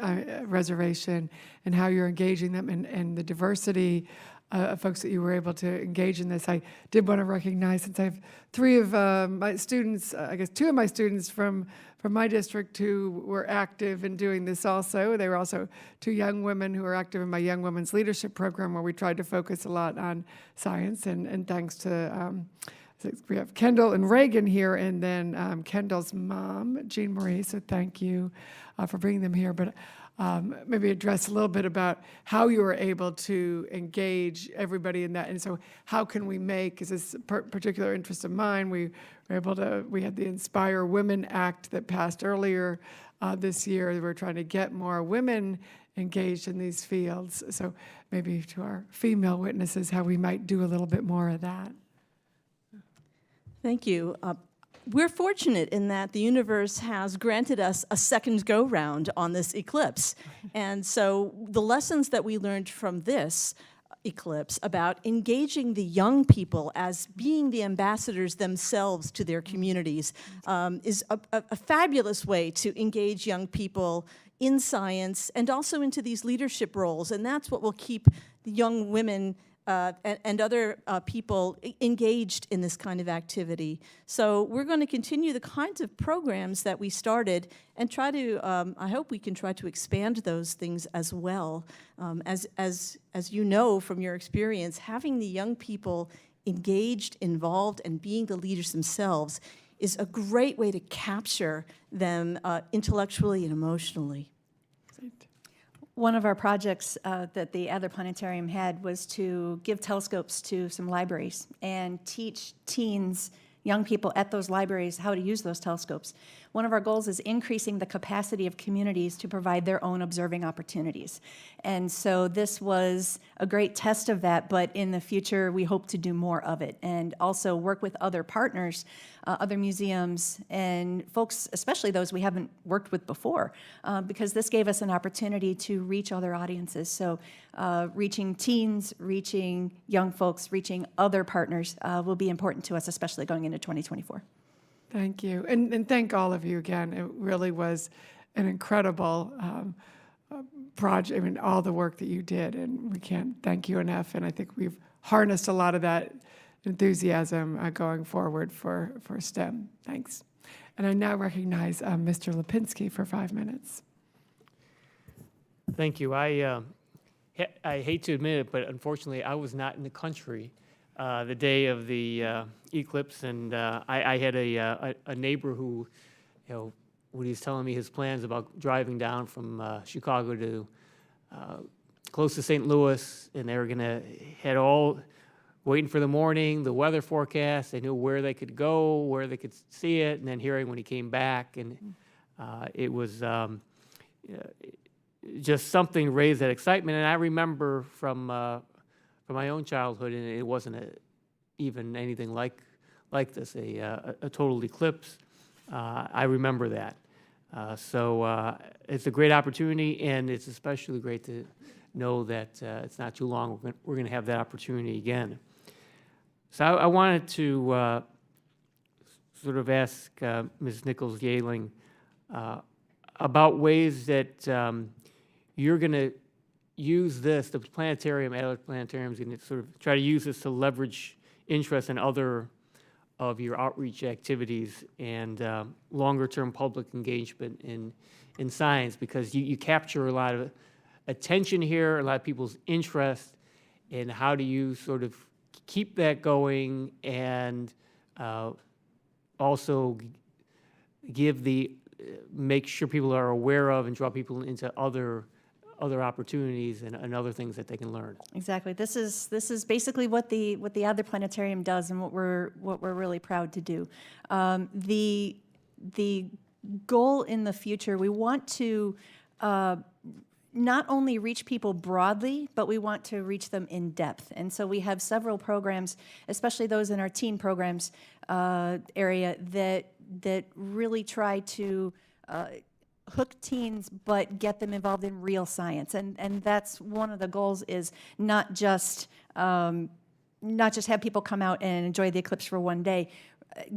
reservation and how you're engaging them, and the diversity folks that you were able to engage in this. I did want to recognize, since I have three of my students, I guess two of my students from my district who were active in doing this also. They were also two young women who were active in my Young Women's Leadership Program, where we tried to focus a lot on science. And thanks to, we have Kendall and Reagan here, and then Kendall's mom, Jean Marie, so thank you for bringing them here. But maybe address a little bit about how you were able to engage everybody in that. And so how can we make, is this a particular interest of mine, we were able to, we had the Inspire Women Act that passed earlier this year. We're trying to get more women engaged in these fields. So maybe to our female witnesses, how we might do a little bit more of that. Thank you. We're fortunate in that the universe has granted us a second go-round on this eclipse. And so the lessons that we learned from this eclipse about engaging the young people as being the ambassadors themselves to their communities is a fabulous way to engage young people in science and also into these leadership roles. And that's what will keep the young women and other people engaged in this kind of activity. So we're going to continue the kinds of programs that we started and try to, I hope we can try to expand those things as well. As you know from your experience, having the young people engaged, involved, and being the leaders themselves is a great way to capture them intellectually and emotionally. One of our projects that the Adler Planetarium had was to give telescopes to some libraries and teach teens, young people at those libraries how to use those telescopes. One of our goals is increasing the capacity of communities to provide their own observing opportunities. And so this was a great test of that, but in the future we hope to do more of it and also work with other partners, other museums, and folks, especially those we haven't worked with before, because this gave us an opportunity to reach other audiences. So reaching teens, reaching young folks, reaching other partners will be important to us, especially going into 2024. Thank you. And thank all of you again. It really was an incredible project. I mean, all the work that you did, and we can't thank you enough. And I think we've harnessed a lot of that enthusiasm going forward for STEM. Thanks. And I now recognize Mr. Lipinski for 5 minutes. Thank you. I hate to admit it, but unfortunately, I was not in the country the day of the eclipse, and I had a neighbor who, when he was telling me his plans about driving down from Chicago to close to St. Louis, and they were going to head all waiting for the morning, the weather forecast. They knew where they could go, where they could see it, and then hearing when he came back, and it was just something raised that excitement. And I remember from my own childhood, and it wasn't even anything like this, a total eclipse. I remember that. So it's a great opportunity, and it's especially great to know that it's not too long. We're going to have that opportunity again. So I wanted to sort of ask Ms. Nichols-Yehling about ways that you're going to use this, the planetarium, Adler Planetarium is going to sort of try to use this to leverage interest in other of your outreach activities and longer-term public engagement in science, because you capture a lot of attention here, a lot of people's interest, and how do you sort of keep that going and also make sure people are aware of and draw people into other opportunities and other things that they can learn. Exactly. This is basically what the Adler Planetarium does, and what we're really proud to do. The goal in the future, we want to not only reach people broadly, but we want to reach them in depth. And so we have several programs, especially those in our teen programs area, that really try to hook teens, but get them involved in real science. And that's one of the goals, is not just have people come out and enjoy the eclipse for one day.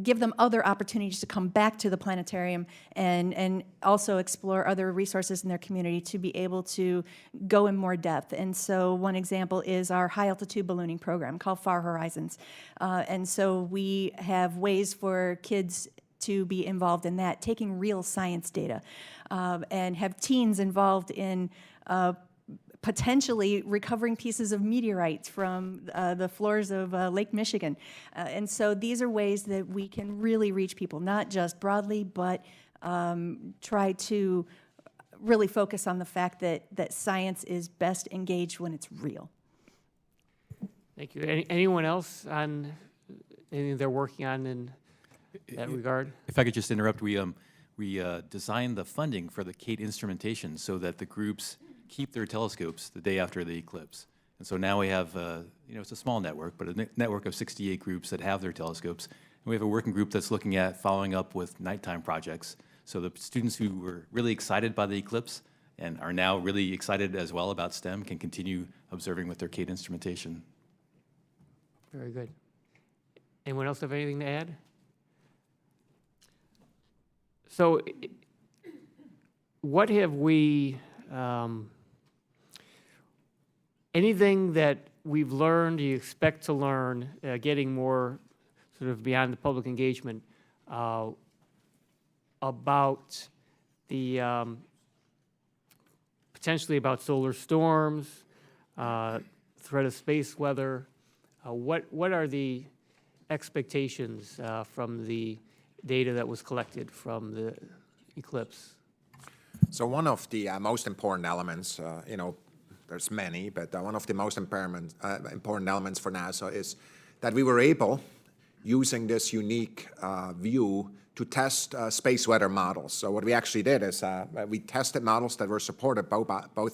give them other opportunities to come back to the planetarium and also explore other resources in their community to be able to go in more depth. And so one example is our high altitude ballooning program called Far Horizons. And so we have ways for kids to be involved in that, taking real science data, and have teens involved in potentially recovering pieces of meteorites from the floors of Lake Michigan. And so these are ways that we can really reach people, not just broadly, but try to really focus on the fact that science is best engaged when it's real. Thank you. Anyone else on anything they're working on in that regard? If I could just interrupt, we designed the funding for the Kate instrumentation so that the groups keep their telescopes the day after the eclipse. And so now we have, it's a small network, but a network of 68 groups that have their telescopes. And we have a working group that's looking at following up with nighttime projects. So the students who were really excited by the eclipse and are now really excited as well about STEM can continue observing with their Kate instrumentation. Very good. Anyone else have anything to add? So what have we, anything that we've learned, you expect to learn, getting more sort of beyond the public engagement, about the, potentially about solar storms, threat of space weather? What are the expectations from the data that was collected from the eclipse? So one of the most important elements, there's many, but one of the most important elements for NASA is that we were able, using this unique view, to test space weather models. So what we actually did is we tested models that were supported both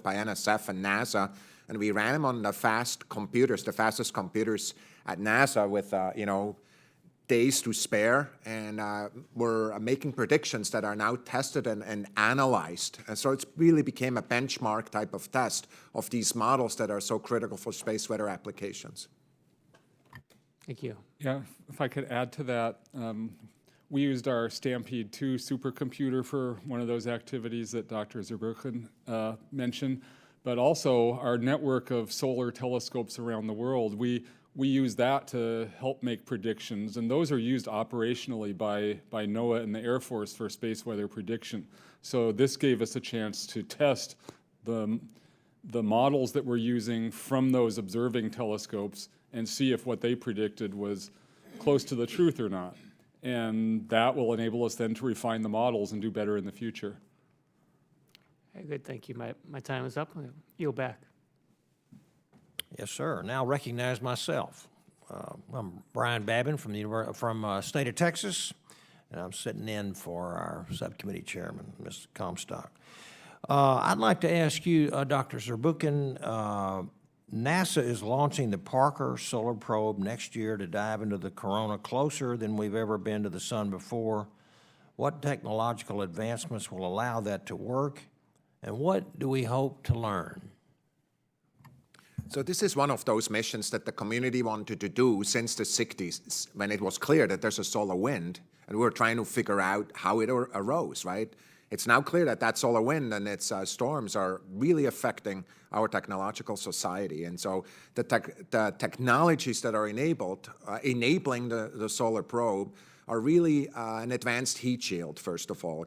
by NSF and NASA, and we ran them on the fast computers, the fastest computers at NASA with, days to spare, and we're making predictions that are now tested and analyzed. And so it really became a benchmark type of test of these models that are so critical for space weather applications. Thank you. Yeah, if I could add to that, we used our Stampede 2 supercomputer for one of those activities that Dr. Zurbuchen mentioned, but also our network of solar telescopes around the world. We use that to help make predictions, and those are used operationally by NOAA and the Air Force for space weather prediction. So this gave us a chance to test the models that we're using from those observing telescopes and see if what they predicted was close to the truth or not. And that will enable us then to refine the models and do better in the future. Very good, thank you. My time is up. I'll yield back. Yes, sir. Now recognize myself. I'm Brian Babin from the State of Texas, and I'm sitting in for our subcommittee chairman, Mr. Comstock. I'd like to ask you, Dr. Zurbuchen, NASA is launching the Parker Solar Probe next year to dive into the corona closer than we've ever been to the sun before. What technological advancements will allow that to work, and what do we hope to learn? So this is one of those missions that the community wanted to do since the 60s, when it was clear that there's a solar wind, and we were trying to figure out how it arose, right? It's now clear that that solar wind and its storms are really affecting our technological society. And so the technologies that are enabling the solar probe are really an advanced heat shield, first of all.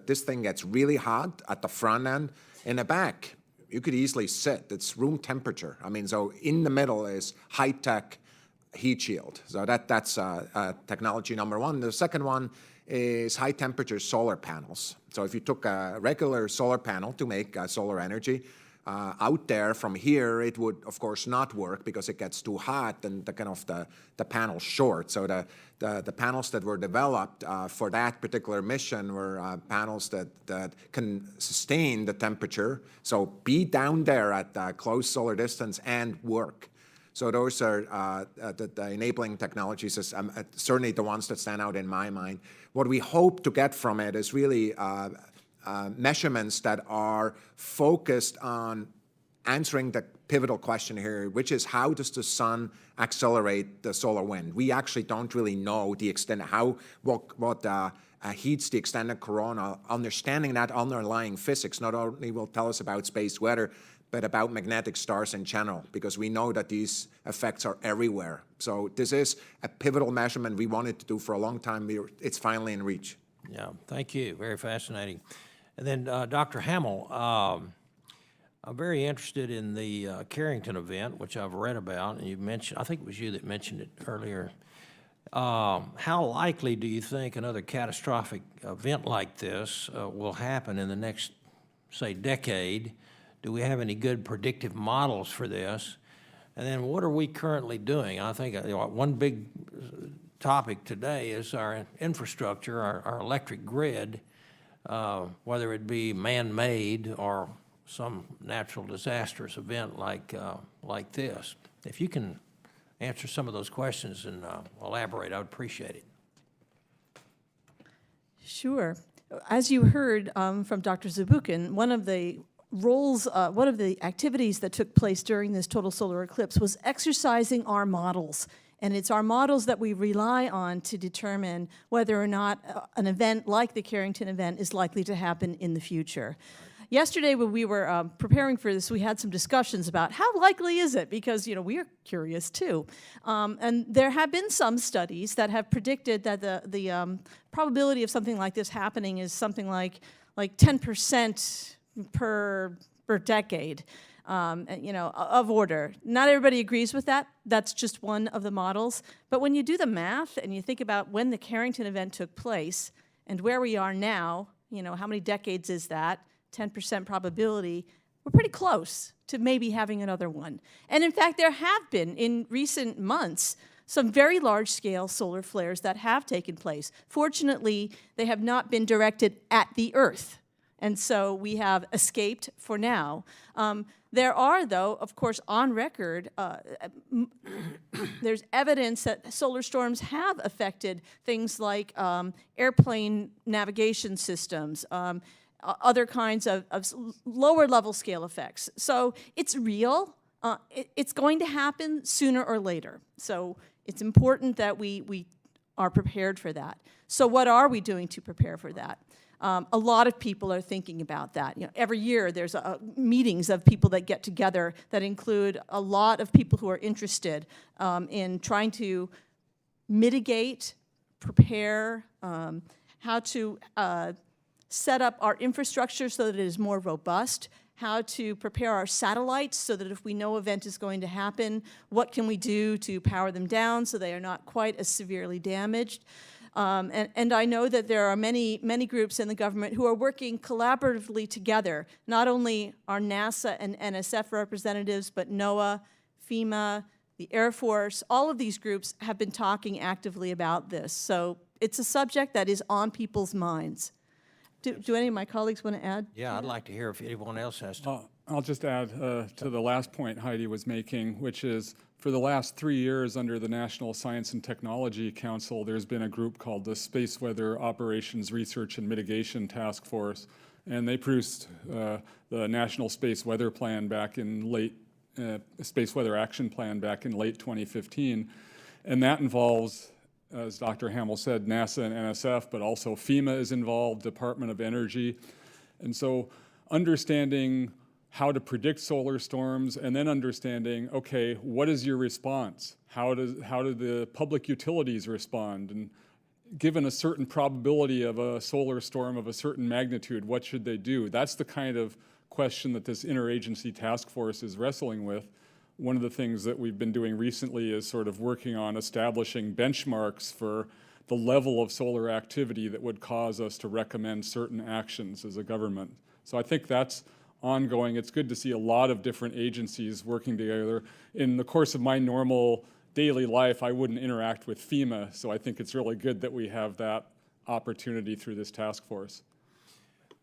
This thing gets really hot at the front end. In the back, you could easily sit. It's room temperature. So in the middle is high-tech heat shield. So that's technology number one. The second one is high-temperature solar panels. So if you took a regular solar panel to make solar energy, out there from here, it would, of course, not work because it gets too hot and the panel's short. So the panels that were developed for that particular mission were panels that can sustain the temperature, so be down there at close solar distance and work. So those are the enabling technologies, is certainly the ones that stand out in my mind. What we hope to get from it is really measurements that are focused on answering the pivotal question here, which is how does the sun accelerate the solar wind? We actually don't really know the extent, what heats the extended corona. Understanding that underlying physics not only will tell us about space weather, but about magnetic stars in general, because we know that these effects are everywhere. So this is a pivotal measurement we wanted to do for a long time. It's finally in reach. Yeah, thank you. Very fascinating. And then Dr. Hammel, I'm very interested in the Carrington event, which I've read about, and you mentioned, I think it was you that mentioned it earlier. How likely do you think another catastrophic event like this will happen in the next, say, decade? Do we have any good predictive models for this? And then what are we currently doing? I think one big topic today is our infrastructure, our electric grid, whether it be man-made or some natural disastrous event like this. If you can answer some of those questions and elaborate, I would appreciate it. Sure. As you heard from Dr. Zurbuchen, one of the activities that took place during this total solar eclipse was exercising our models. And it's our models that we rely on to determine whether or not an event like the Carrington event is likely to happen in the future. Yesterday, when we were preparing for this, we had some discussions about how likely is it, because we are curious too. And there have been some studies that have predicted that the probability of something like this happening is something like 10% per decade, of order. Not everybody agrees with that. That's just one of the models. But when you do the math and you think about when the Carrington event took place and where we are now, how many decades is that? 10% probability. We're pretty close to maybe having another one. And in fact, there have been, in recent months, some very large-scale solar flares that have taken place. Fortunately, they have not been directed at the Earth. And so we have escaped for now. There are, though, of course, on record, there's evidence that solar storms have affected things like airplane navigation systems, other kinds of lower-level scale effects. So it's real. It's going to happen sooner or later. So it's important that we are prepared for that. So what are we doing to prepare for that? A lot of people are thinking about that. Every year there's meetings of people that get together that include a lot of people who are interested in trying to mitigate, prepare, how to set up our infrastructure so that it is more robust, how to prepare our satellites so that if we know an event is going to happen, what can we do to power them down so they are not quite as severely damaged. And I know that there are many groups in the government who are working collaboratively together. Not only our NASA and NSF representatives, but NOAA, FEMA, the Air Force, all of these groups have been talking actively about this. So it's a subject that is on people's minds. Do any of my colleagues want to add? Yeah, I'd like to hear if anyone else has to. I'll just add to the last point Heidi was making, which is for the last 3 years under the National Science and Technology Council, there's been a group called the Space Weather Operations Research and Mitigation Task Force, and they produced the National Space Weather Plan back in Space Weather Action Plan back in late 2015, and that involves, as Dr. Hammel said, NASA and NSF, but also FEMA is involved, Department of Energy, and so understanding how to predict solar storms, and then understanding, okay, what is your response? How do the public utilities respond? And given a certain probability of a solar storm of a certain magnitude, what should they do? That's the kind of question that this interagency task force is wrestling with. One of the things that we've been doing recently is sort of working on establishing benchmarks for the level of solar activity that would cause us to recommend certain actions as a government. So I think that's ongoing. It's good to see a lot of different agencies working together. In the course of my normal daily life, I wouldn't interact with FEMA, so I think it's really good that we have that opportunity through this task force.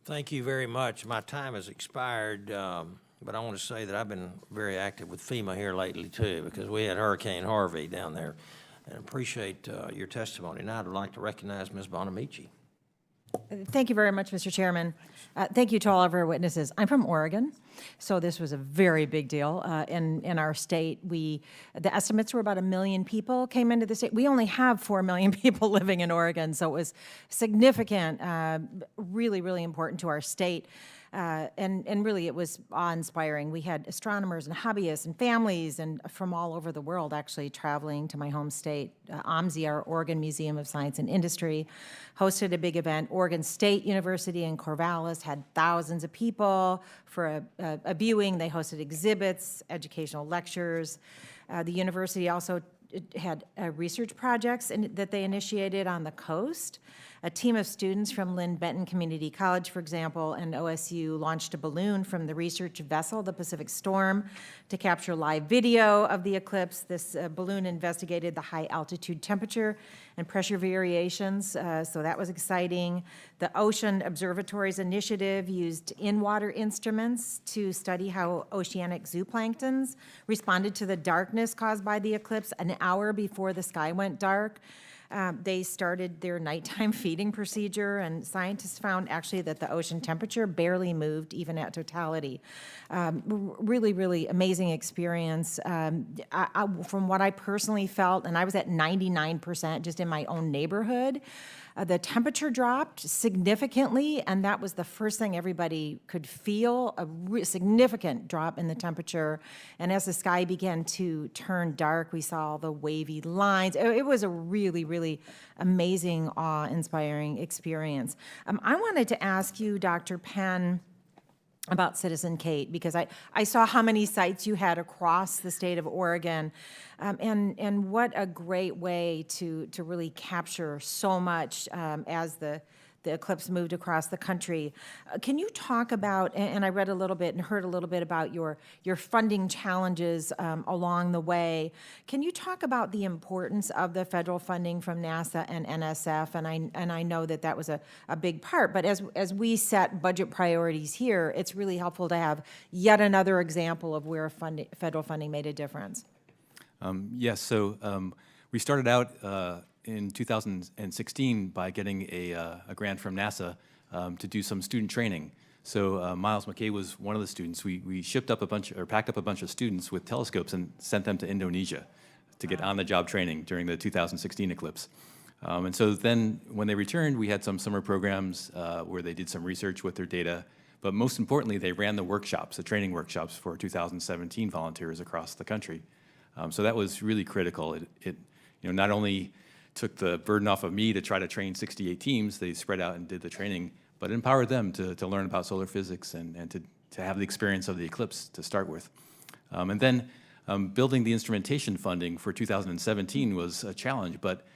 Thank you very much. My time has expired, but I want to say that I've been very active with FEMA here lately too, because we had Hurricane Harvey down there, and appreciate your testimony. Now I'd like to recognize Ms. Bonamici. Thank you very much, Mr. Chairman. Thank you to all of our witnesses. I'm from Oregon, so this was a very big deal in our state. The estimates were about 1 million people came into the state. We only have 4 million people living in Oregon, so it was significant, really, really important to our state. And really, it was awe-inspiring. We had astronomers and hobbyists and families and from all over the world actually traveling to my home state. OMSI, our Oregon Museum of Science and Industry, hosted a big event. Oregon State University in Corvallis had thousands of people for a viewing. They hosted exhibits, educational lectures. The university also had research projects that they initiated on the coast. A team of students from Lynn Benton Community College, for example, and OSU launched a balloon from the research vessel, the Pacific Storm, to capture live video of the eclipse. This balloon investigated the high altitude temperature and pressure variations, so that was exciting. The Ocean Observatory's initiative used in-water instruments to study how oceanic zooplanktons responded to the darkness caused by the eclipse an hour before the sky went dark. They started their nighttime feeding procedure, and scientists found actually that the ocean temperature barely moved even at totality. Really, really amazing experience. From what I personally felt, and I was at 99% just in my own neighborhood, the temperature dropped significantly, and that was the first thing everybody could feel, a significant drop in the temperature. And as the sky began to turn dark, we saw all the wavy lines. It was a really, really amazing, awe-inspiring experience. I wanted to ask you, Dr. Penn, about Citizen Kate, because I saw how many sites you had across the state of Oregon, and what a great way to really capture so much as the eclipse moved across the country. Can you talk about, and I read a little bit and heard a little bit about your funding challenges along the way. Can you talk about the importance of the federal funding from NASA and NSF? And I know that was a big part, but as we set budget priorities here, it's really helpful to have yet another example of where federal funding made a difference. Yes, so we started out in 2016 by getting a grant from NASA to do some student training. So Miles McKay was one of the students. We packed up a bunch of students with telescopes and sent them to Indonesia to get on-the-job training during the 2016 eclipse. And so then when they returned, we had some summer programs where they did some research with their data. But most importantly, they ran the workshops, the training workshops for 2017 volunteers across the country. So that was really critical. It not only took the burden off of me to try to train 68 teams, they spread out and did the training, but empowered them to learn about solar physics and to have the experience of the eclipse to start with. And then building the instrumentation funding for 2017 was a challenge, but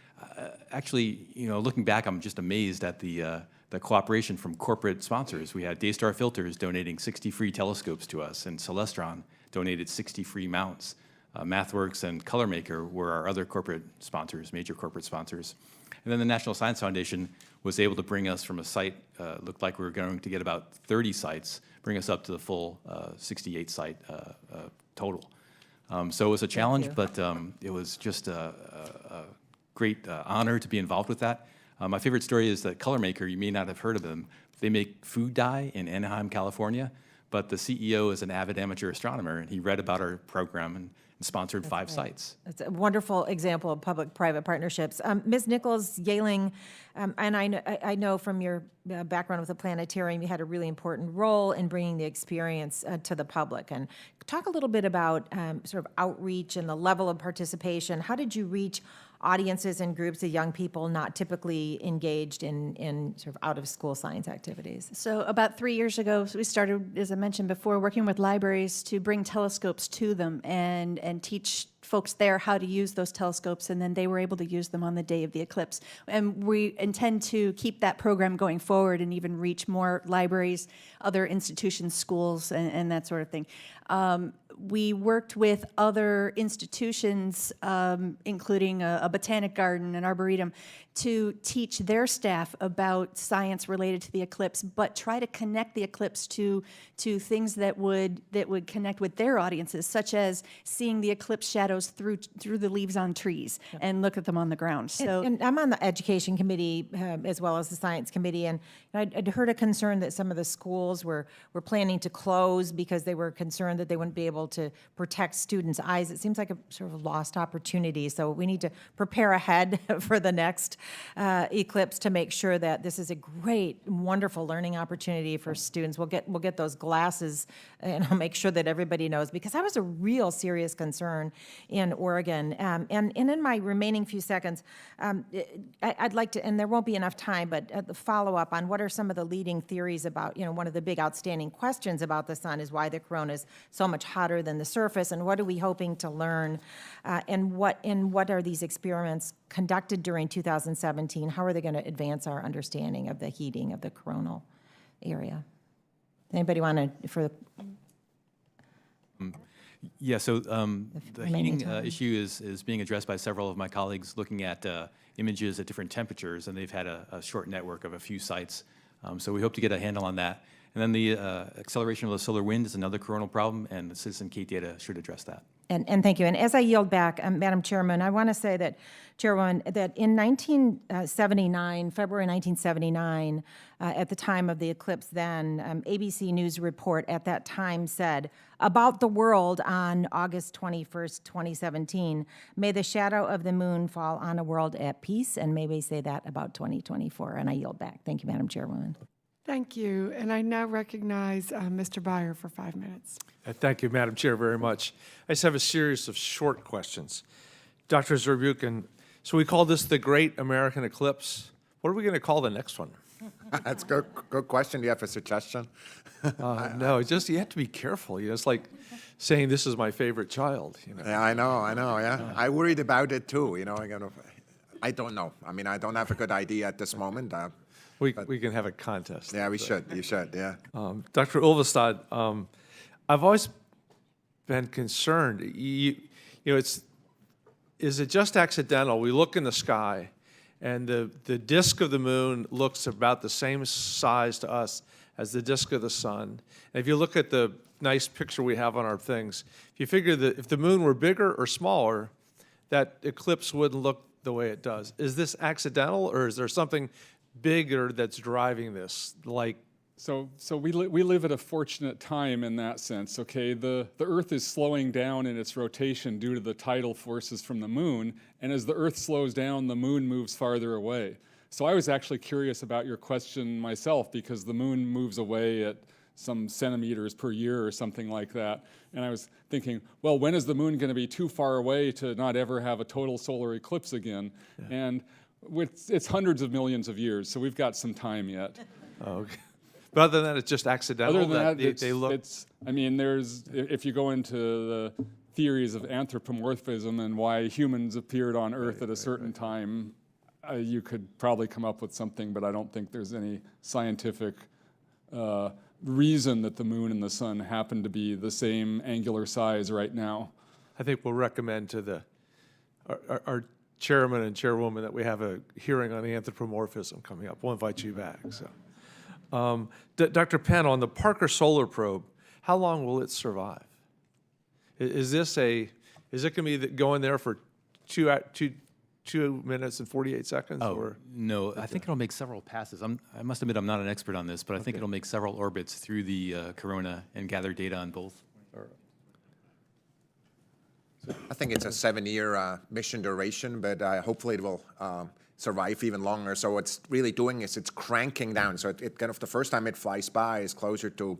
actually, looking back, I'm just amazed at the cooperation from corporate sponsors. We had Daystar Filters donating 60 free telescopes to us, and Celestron donated 60 free mounts. MathWorks and ColorMaker were our other corporate sponsors, major corporate sponsors. And then the National Science Foundation was able to bring us from a site, looked like we were going to get about 30 sites, bring us up to the full 68 site total. So it was a challenge, but it was just a great honor to be involved with that. My favorite story is that ColorMaker, you may not have heard of them. They make food dye in Anaheim, California, but the CEO is an avid amateur astronomer, and he read about our program and sponsored 5 sites. It's a wonderful example of public-private partnerships. Ms. Nichols-Yehling, and I know from your background with the planetarium, you had a really important role in bringing the experience to the public. And talk a little bit about sort of outreach and the level of participation. How did you reach audiences and groups of young people not typically engaged in sort of out-of-school science activities? So about 3 years ago, we started, as I mentioned before, working with libraries to bring telescopes to them and teach folks there how to use those telescopes, and then they were able to use them on the day of the eclipse. And we intend to keep that program going forward and even reach more libraries, other institutions, schools, and that sort of thing. We worked with other institutions, including a botanic garden, an arboretum, to teach their staff about science related to the eclipse, but try to connect the eclipse to things that would connect with their audiences, such as seeing the eclipse shadow shadows through the leaves on trees and look at them on the ground. So And I'm on the education committee as well as the science committee, and I'd heard a concern that some of the schools were planning to close because they were concerned that they wouldn't be able to protect students' eyes. It seems like a sort of lost opportunity, so we need to prepare ahead for the next eclipse to make sure that this is a great, wonderful learning opportunity for students. We'll get those glasses, and I'll make sure that everybody knows, because that was a real serious concern in Oregon. And in my remaining few seconds, I'd like to, and there won't be enough time, but the follow-up on what are some of the leading theories about, one of the big outstanding questions about the sun is why the corona is so much hotter than the surface, and what are we hoping to learn, and what are these experiments conducted during 2017? How are they going to advance our understanding of the heating of the coronal area? Anybody want to, Yeah, so the remaining heating time. issue is being addressed by several of my colleagues looking at images at different temperatures, and they've had a short network of a few sites. So we hope to get a handle on that. And then the acceleration of the solar wind is another coronal problem, and the Citizen Kate data should address that. And thank you. And as I yield back, Madam Chairman, I want to say that, Chairwoman, that in 1979, February 1979, at the time of the eclipse then, ABC News report at that time said, about the world on August 21st, 2017, may the shadow of the moon fall on a world at peace, and may we say that about 2024. And I yield back. Thank you, Madam Chairwoman. Thank you. And I now recognize Mr. Byer for 5 minutes. Thank you, Madam Chair, very much. I just have a series of short questions. Dr. Zurbuchen, so we call this the Great American Eclipse. What are we going to call the next one? That's a good question. Do you have a suggestion? No, it's just you have to be careful. It's like saying this is my favorite child. Yeah, I know, yeah. I worried about it too, I don't know. I mean, I don't have a good idea at this moment. We can have a contest. Yeah, we should. You should, yeah. Dr. Ulvestad, I've always been concerned. Is it just accidental? We look in the sky, and the disk of the moon looks about the same size to us as the disk of the sun. And if you look at the nice picture we have on our things, if you figure that if the moon were bigger or smaller, that eclipse wouldn't look the way it does. Is this accidental, or is there something bigger that's driving this, like? So we live at a fortunate time in that sense, okay? The Earth is slowing down in its rotation due to the tidal forces from the moon, and as the Earth slows down, the moon moves farther away. So I was actually curious about your question myself, because the moon moves away at some centimeters per year or something like that. And I was thinking, well, when is the moon going to be too far away to not ever have a total solar eclipse again? Yeah. And it's hundreds of millions of years, so we've got some time yet. Oh, okay. But other than that, it's just accidental. Other than that, they look. If you go into the theories of anthropomorphism and why humans appeared on Earth at a certain time, you could probably come up with something, but I don't think there's any scientific reason that the moon and the sun happen to be the same angular size right now. I think we'll recommend to our chairman and chairwoman that we have a hearing on anthropomorphism coming up. We'll invite you back. So, Dr. Penn, on the Parker Solar Probe, how long will it survive? Is it going to be going there for 2 minutes and 48 seconds? Oh, or? no, I think it'll make several passes. I must admit I'm not an expert on this, but I think it'll make several orbits through the corona and gather data on both. I think it's a 7-year mission duration, but hopefully it will survive even longer. So what's really doing is it's cranking down. So it kind of the first time it flies by is closer to,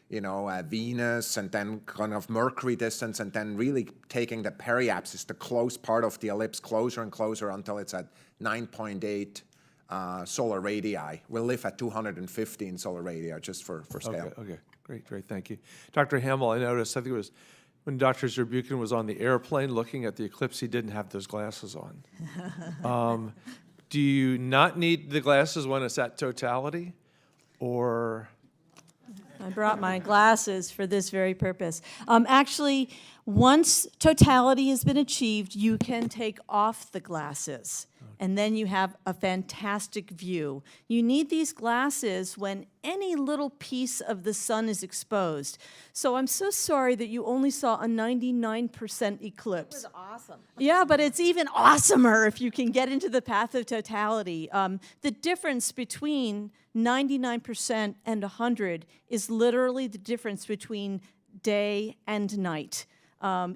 Venus, and then kind of Mercury distance, and then really taking the periapsis, the close part of the ellipse, closer and closer until it's at 9.8 solar radii. We'll live at 215 solar radii, just for scale. Okay, great, thank you. Dr. Hammel, I noticed, I think it was when Dr. Zurbuchen was on the airplane looking at the eclipse, he didn't have those glasses on. Do you not need the glasses when it's at totality, or? I brought my glasses for this very purpose. Actually, once totality has been achieved, you can take off the glasses. and then you have a fantastic view. You need these glasses when any little piece of the sun is exposed. So I'm so sorry that you only saw a 99% eclipse. That was awesome. Yeah, but it's even awesomer if you can get into the path of totality. The difference between 99% and 100 is literally the difference between day and night.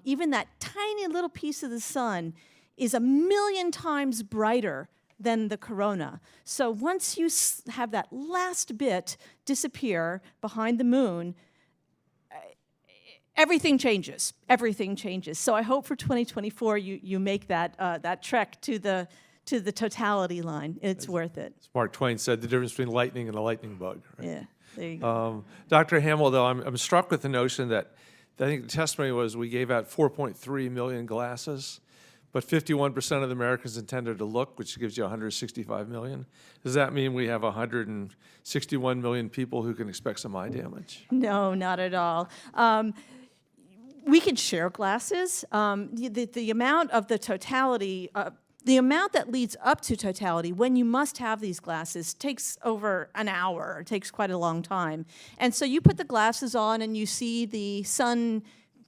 Even that tiny little piece of the sun is 1,000,000 times brighter than the corona. So once you have that last bit disappear behind the moon, everything changes. Everything changes. So I hope for 2024 you make that trek to the totality line. It's worth it. As Mark Twain said, the difference between lightning and a lightning bug. Right? Yeah, there you go. Dr. Hammel, though, I'm struck with the notion that I think the testimony was we gave out 4.3 million glasses, but 51% of the Americans intended to look, which gives you 165 million. Does that mean we have 161 million people who can expect some eye damage? No, not at all. We could share glasses. The amount of the totality, the amount that leads up to totality, when you must have these glasses, takes over an hour. It takes quite a long time. And so you put the glasses on and you see the sun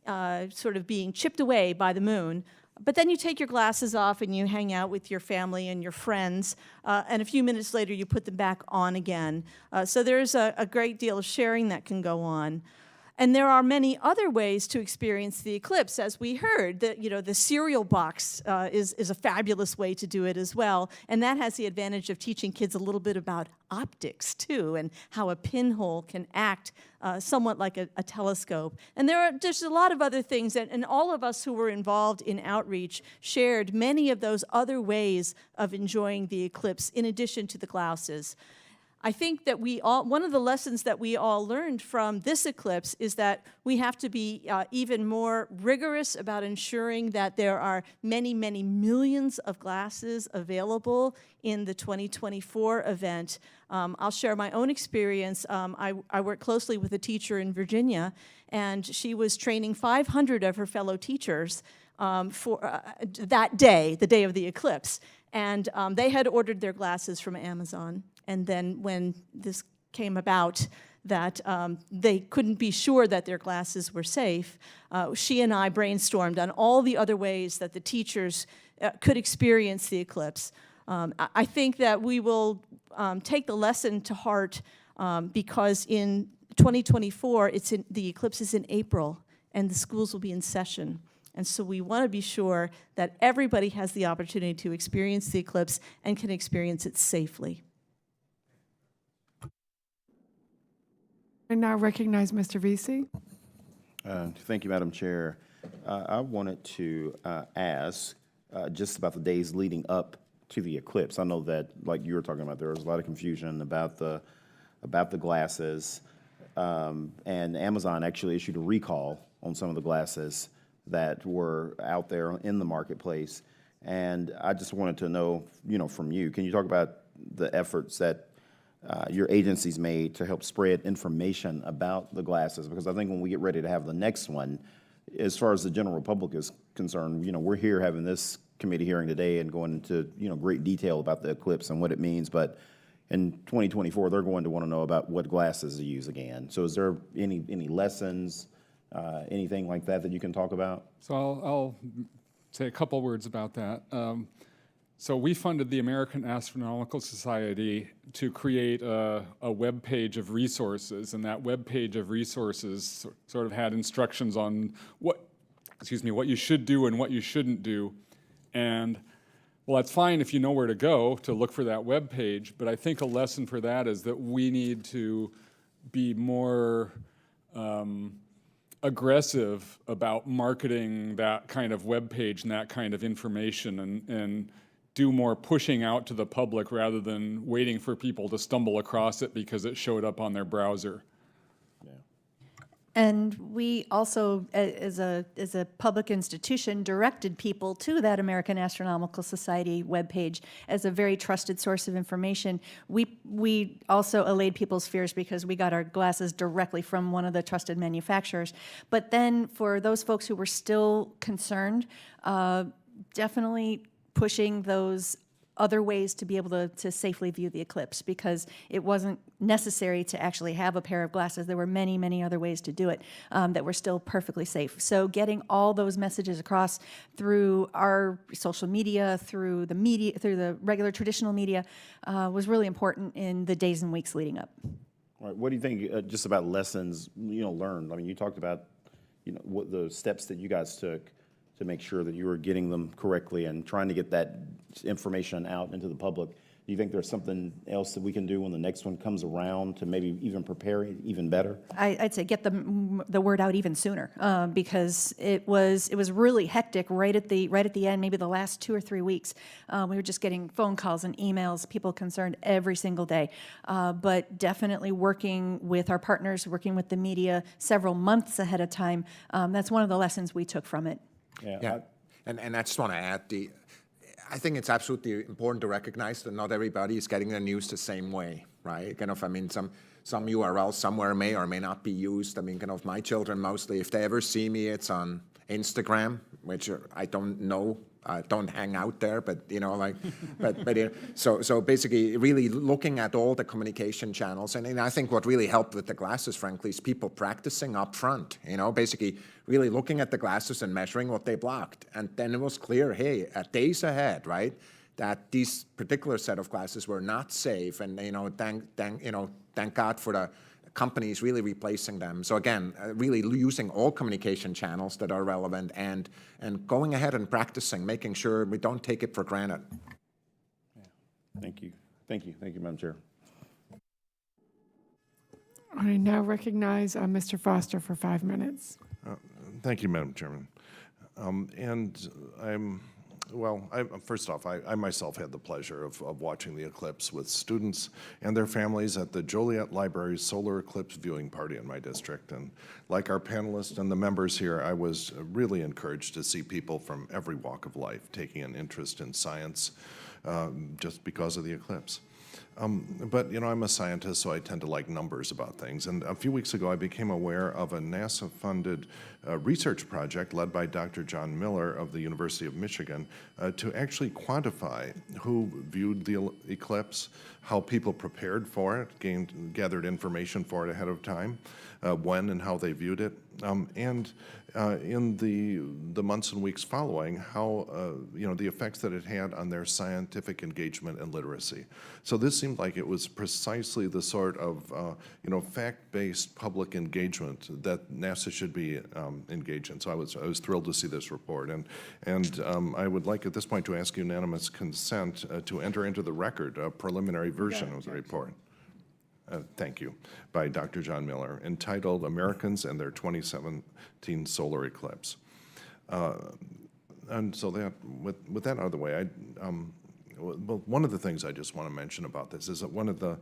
sort of being chipped away by the moon. But then you take your glasses off and you hang out with your family and your friends, and a few minutes later you put them back on again. So there's a great deal of sharing that can go on. And there are many other ways to experience the eclipse, as we heard. The cereal box is a fabulous way to do it as well, and that has the advantage of teaching kids a little bit about optics too, and how a pinhole can act somewhat like a telescope. And there's a lot of other things, and all of us who were involved in outreach shared many of those other ways of enjoying the eclipse in addition to the glasses. I think that one of the lessons that we all learned from this eclipse is that we have to be even more rigorous about ensuring that there are many, many millions of glasses available in the 2024 event. I'll share my own experience. I work closely with a teacher in Virginia, and she was training 500 of her fellow teachers for that day, the day of the eclipse. And they had ordered their glasses from Amazon. And then when this came about that they couldn't be sure that their glasses were safe, she and I brainstormed on all the other ways that the teachers could experience the eclipse. I think that we will take the lesson to heart because in 2024, the eclipse is in April, and the schools will be in session. And so we want to be sure that everybody has the opportunity to experience the eclipse and can experience it safely. I now recognize Mr. Vesey. Thank you, Madam Chair. I wanted to ask just about the days leading up to the eclipse. I know that, like you were talking about, there was a lot of confusion about the glasses, and Amazon actually issued a recall on some of the glasses that were out there in the marketplace. And I just wanted to know, from you, can you talk about the efforts that your agency's made to help spread information about the glasses? Because I think when we get ready to have the next one, as far as the general public is concerned, we're here having this committee hearing today and going into, great detail about the eclipse and what it means. But in 2024, they're going to want to know about what glasses to use again. So is there any lessons, anything like that you can talk about? So I'll say a couple words about that. So we funded the American Astronomical Society to create a web page of resources, and that web page of resources sort of had instructions on what you should do and what you shouldn't do. And well, that's fine if you know where to go to look for that web page, but I think a lesson for that is that we need to be more aggressive about marketing that kind of web page and that kind of information, and do more pushing out to the public rather than waiting for people to stumble across it because it showed up on their browser. And we also, as a public institution, directed people to that American Astronomical Society webpage as a very trusted source of information. We also allayed people's fears because we got our glasses directly from one of the trusted manufacturers. But then for those folks who were still concerned, definitely pushing those other ways to be able to safely view the eclipse, because it wasn't necessary to actually have a pair of glasses. There were many, many other ways to do it that were still perfectly safe. So getting all those messages across through our social media, through the regular traditional media, was really important in the days and weeks leading up. All right, what do you think just about lessons, learned? I mean, you talked about, what the steps that you guys took to make sure that you were getting them correctly and trying to get that information out into the public. Do you think there's something else that we can do when the next one comes around to maybe even prepare it even better? I'd say get the word out even sooner, because it was really hectic right at the end, maybe the last 2 or 3 weeks. We were just getting phone calls and emails, people concerned every single day. But definitely working with our partners, working with the media several months ahead of time. That's one of the lessons we took from it. Yeah, and I just want to add, I think it's absolutely important to recognize that not everybody is getting the news the same way, right? I mean, some URL somewhere may or may not be used. I mean, my children mostly, if they ever see me, it's on Instagram, which I don't know. Don't hang out there, but so basically really looking at all the communication channels, and I think what really helped with the glasses, frankly, is people practicing up front, basically really looking at the glasses and measuring what they blocked, and then it was clear, hey, days ahead, right, that these particular set of glasses were not safe, and thank God for the companies really replacing them. So again, really using all communication channels that are relevant and going ahead and practicing, making sure we don't take it for granted. Thank you, Madam Chair. I now recognize Mr. Foster for 5 minutes. Thank you, Madam Chairman. First off, I myself had the pleasure of watching the eclipse with students and their families at the Joliet Library's solar eclipse viewing party in my district. And like our panelists and the members here, I was really encouraged to see people from every walk of life taking an interest in science just because of the eclipse. But I'm a scientist, so I tend to like numbers about things. And a few weeks ago, I became aware of a NASA-funded research project led by Dr. John Miller of the University of Michigan to actually quantify who viewed the eclipse, how people prepared for it, gathered information for it ahead of time, when and how they viewed it, and in the months and weeks following, how the effects that it had on their scientific engagement and literacy. So this seemed like it was precisely the sort of fact-based public engagement that NASA should be engaged in. So I was thrilled to see this report, and I would like at this point to ask unanimous consent to enter into the record a preliminary version of the report. Thank you, by Dr. John Miller, entitled Americans and Their 2017 Solar Eclipse. And so that, with that out of the way, well, one of the things I just want to mention about this is that one of the,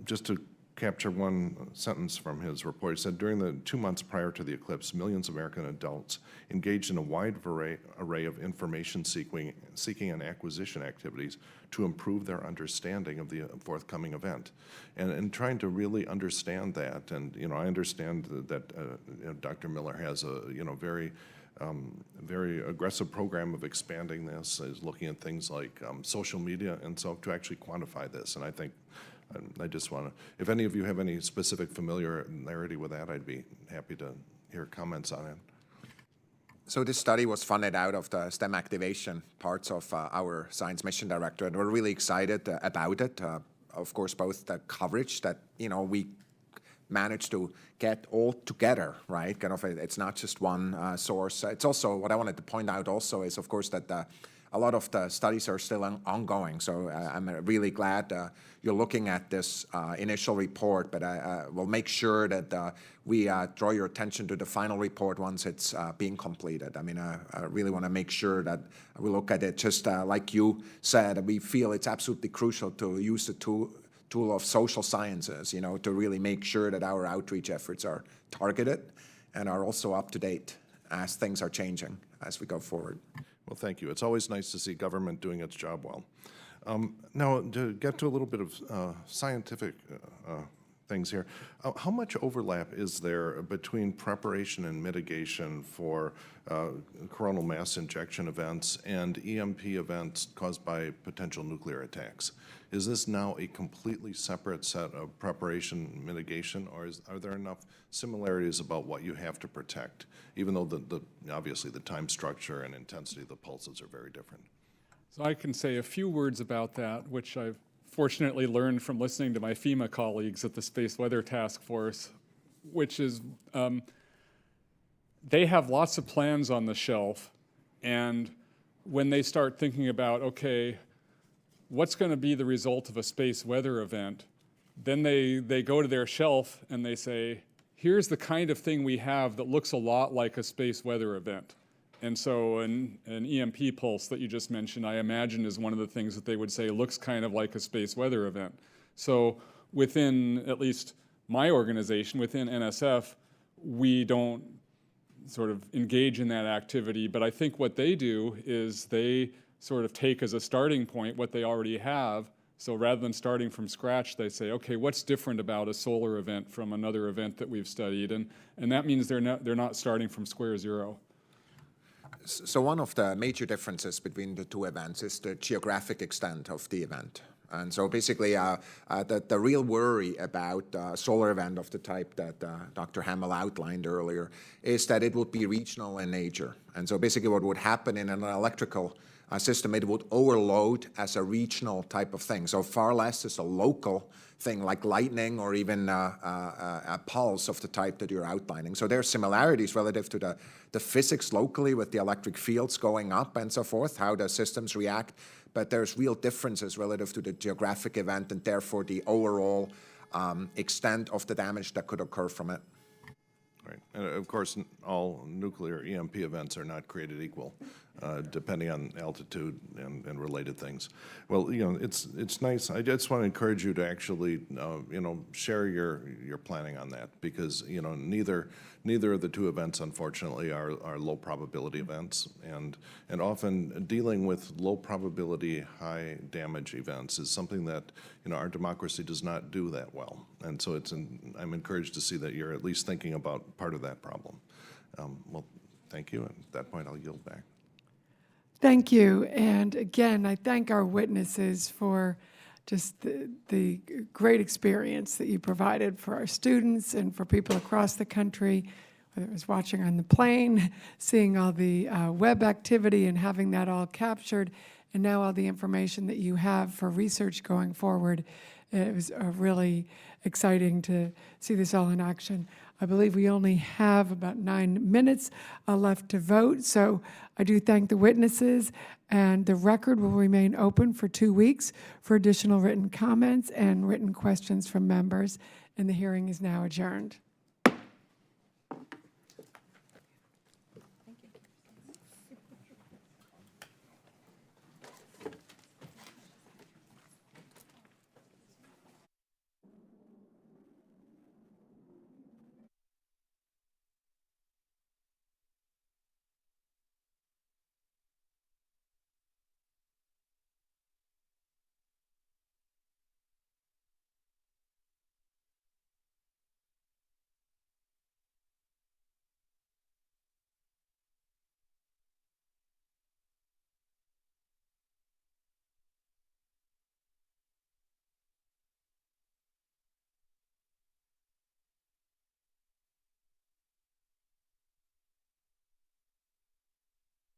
just to capture one sentence from his report, he said, during the 2 months prior to the eclipse, millions of American adults engaged in a wide array of information seeking and acquisition activities to improve their understanding of the forthcoming event. And trying to really understand that, and I understand that Dr. Miller has a very aggressive program of expanding this, is looking at things like social media, and so to actually quantify this. And I think I just want to, if any of you have any specific familiarity with that, I'd be happy to hear comments on it. So this study was funded out of the STEM activation parts of our Science Mission Directorate. We're really excited about it. Of course, both the coverage that we managed to get all together, right? It's not just one source. It's also, what I wanted to point out also is, of course, that a lot of the studies are still ongoing. So I'm really glad you're looking at this initial report, but we'll make sure that we draw your attention to the final report once it's being completed. I mean, I really want to make sure that we look at it just like you said. We feel it's absolutely crucial to use the tool of social sciences, to really make sure that our outreach efforts are targeted and are also up to date as things are changing as we go forward. Well, thank you. It's always nice to see government doing its job well. Now, to get to a little bit of scientific things here. How much overlap is there between preparation and mitigation for coronal mass injection events and EMP events caused by potential nuclear attacks? Is this now a completely separate set of preparation and mitigation, or are there enough similarities about what you have to protect, even though obviously the time structure and intensity of the pulses are very different? So I can say a few words about that, which I've fortunately learned from listening to my FEMA colleagues at the Space Weather Task Force, which is they have lots of plans on the shelf, and when they start thinking about, okay, what's going to be the result of a space weather event, then they go to their shelf and they say, here's the kind of thing we have that looks a lot like a space weather event. And so an EMP pulse that you just mentioned, I imagine, is one of the things that they would say looks kind of like a space weather event. So within at least my organization, within NSF, we don't sort of engage in that activity, but I think what they do is they sort of take as a starting point what they already have. So rather than starting from scratch, they say, okay, what's different about a solar event from another event that we've studied? And that means they're not starting from square zero. So one of the major differences between the two events is the geographic extent of the event. And so basically, the real worry about a solar event of the type that Dr. Hammel outlined earlier is that it would be regional in nature. And so basically what would happen in an electrical system, it would overload as a regional type of thing. So far less is a local thing like lightning or even a pulse of the type that you're outlining. So there are similarities relative to the physics locally with the electric fields going up and so forth, how the systems react, but there's real differences relative to the geographic event and therefore the overall extent of the damage that could occur from it. Right. And of course, all nuclear EMP events are not created equal, depending on altitude and related things. Well, you know, it's nice. I just want to encourage you to actually, you know, share your planning on that, because, you know, neither of the two events, unfortunately, are low probability events, and often dealing with low probability, high damage events is something that, you know, our democracy does not do that well. And so I'm encouraged to see that you're at least thinking about part of that problem. Well, thank you. And at that point, I'll yield back. Thank you. And again, I thank our witnesses for just the great experience that you provided for our students and for people across the country, whether it was watching on the plane, seeing all the web activity and having that all captured, and now all the information that you have for research going forward. It was really exciting to see this all in action. I believe we only have about 9 minutes left to vote, so I do thank the witnesses, and the record will remain open for 2 weeks for additional written comments and written questions from members, and the hearing is now adjourned.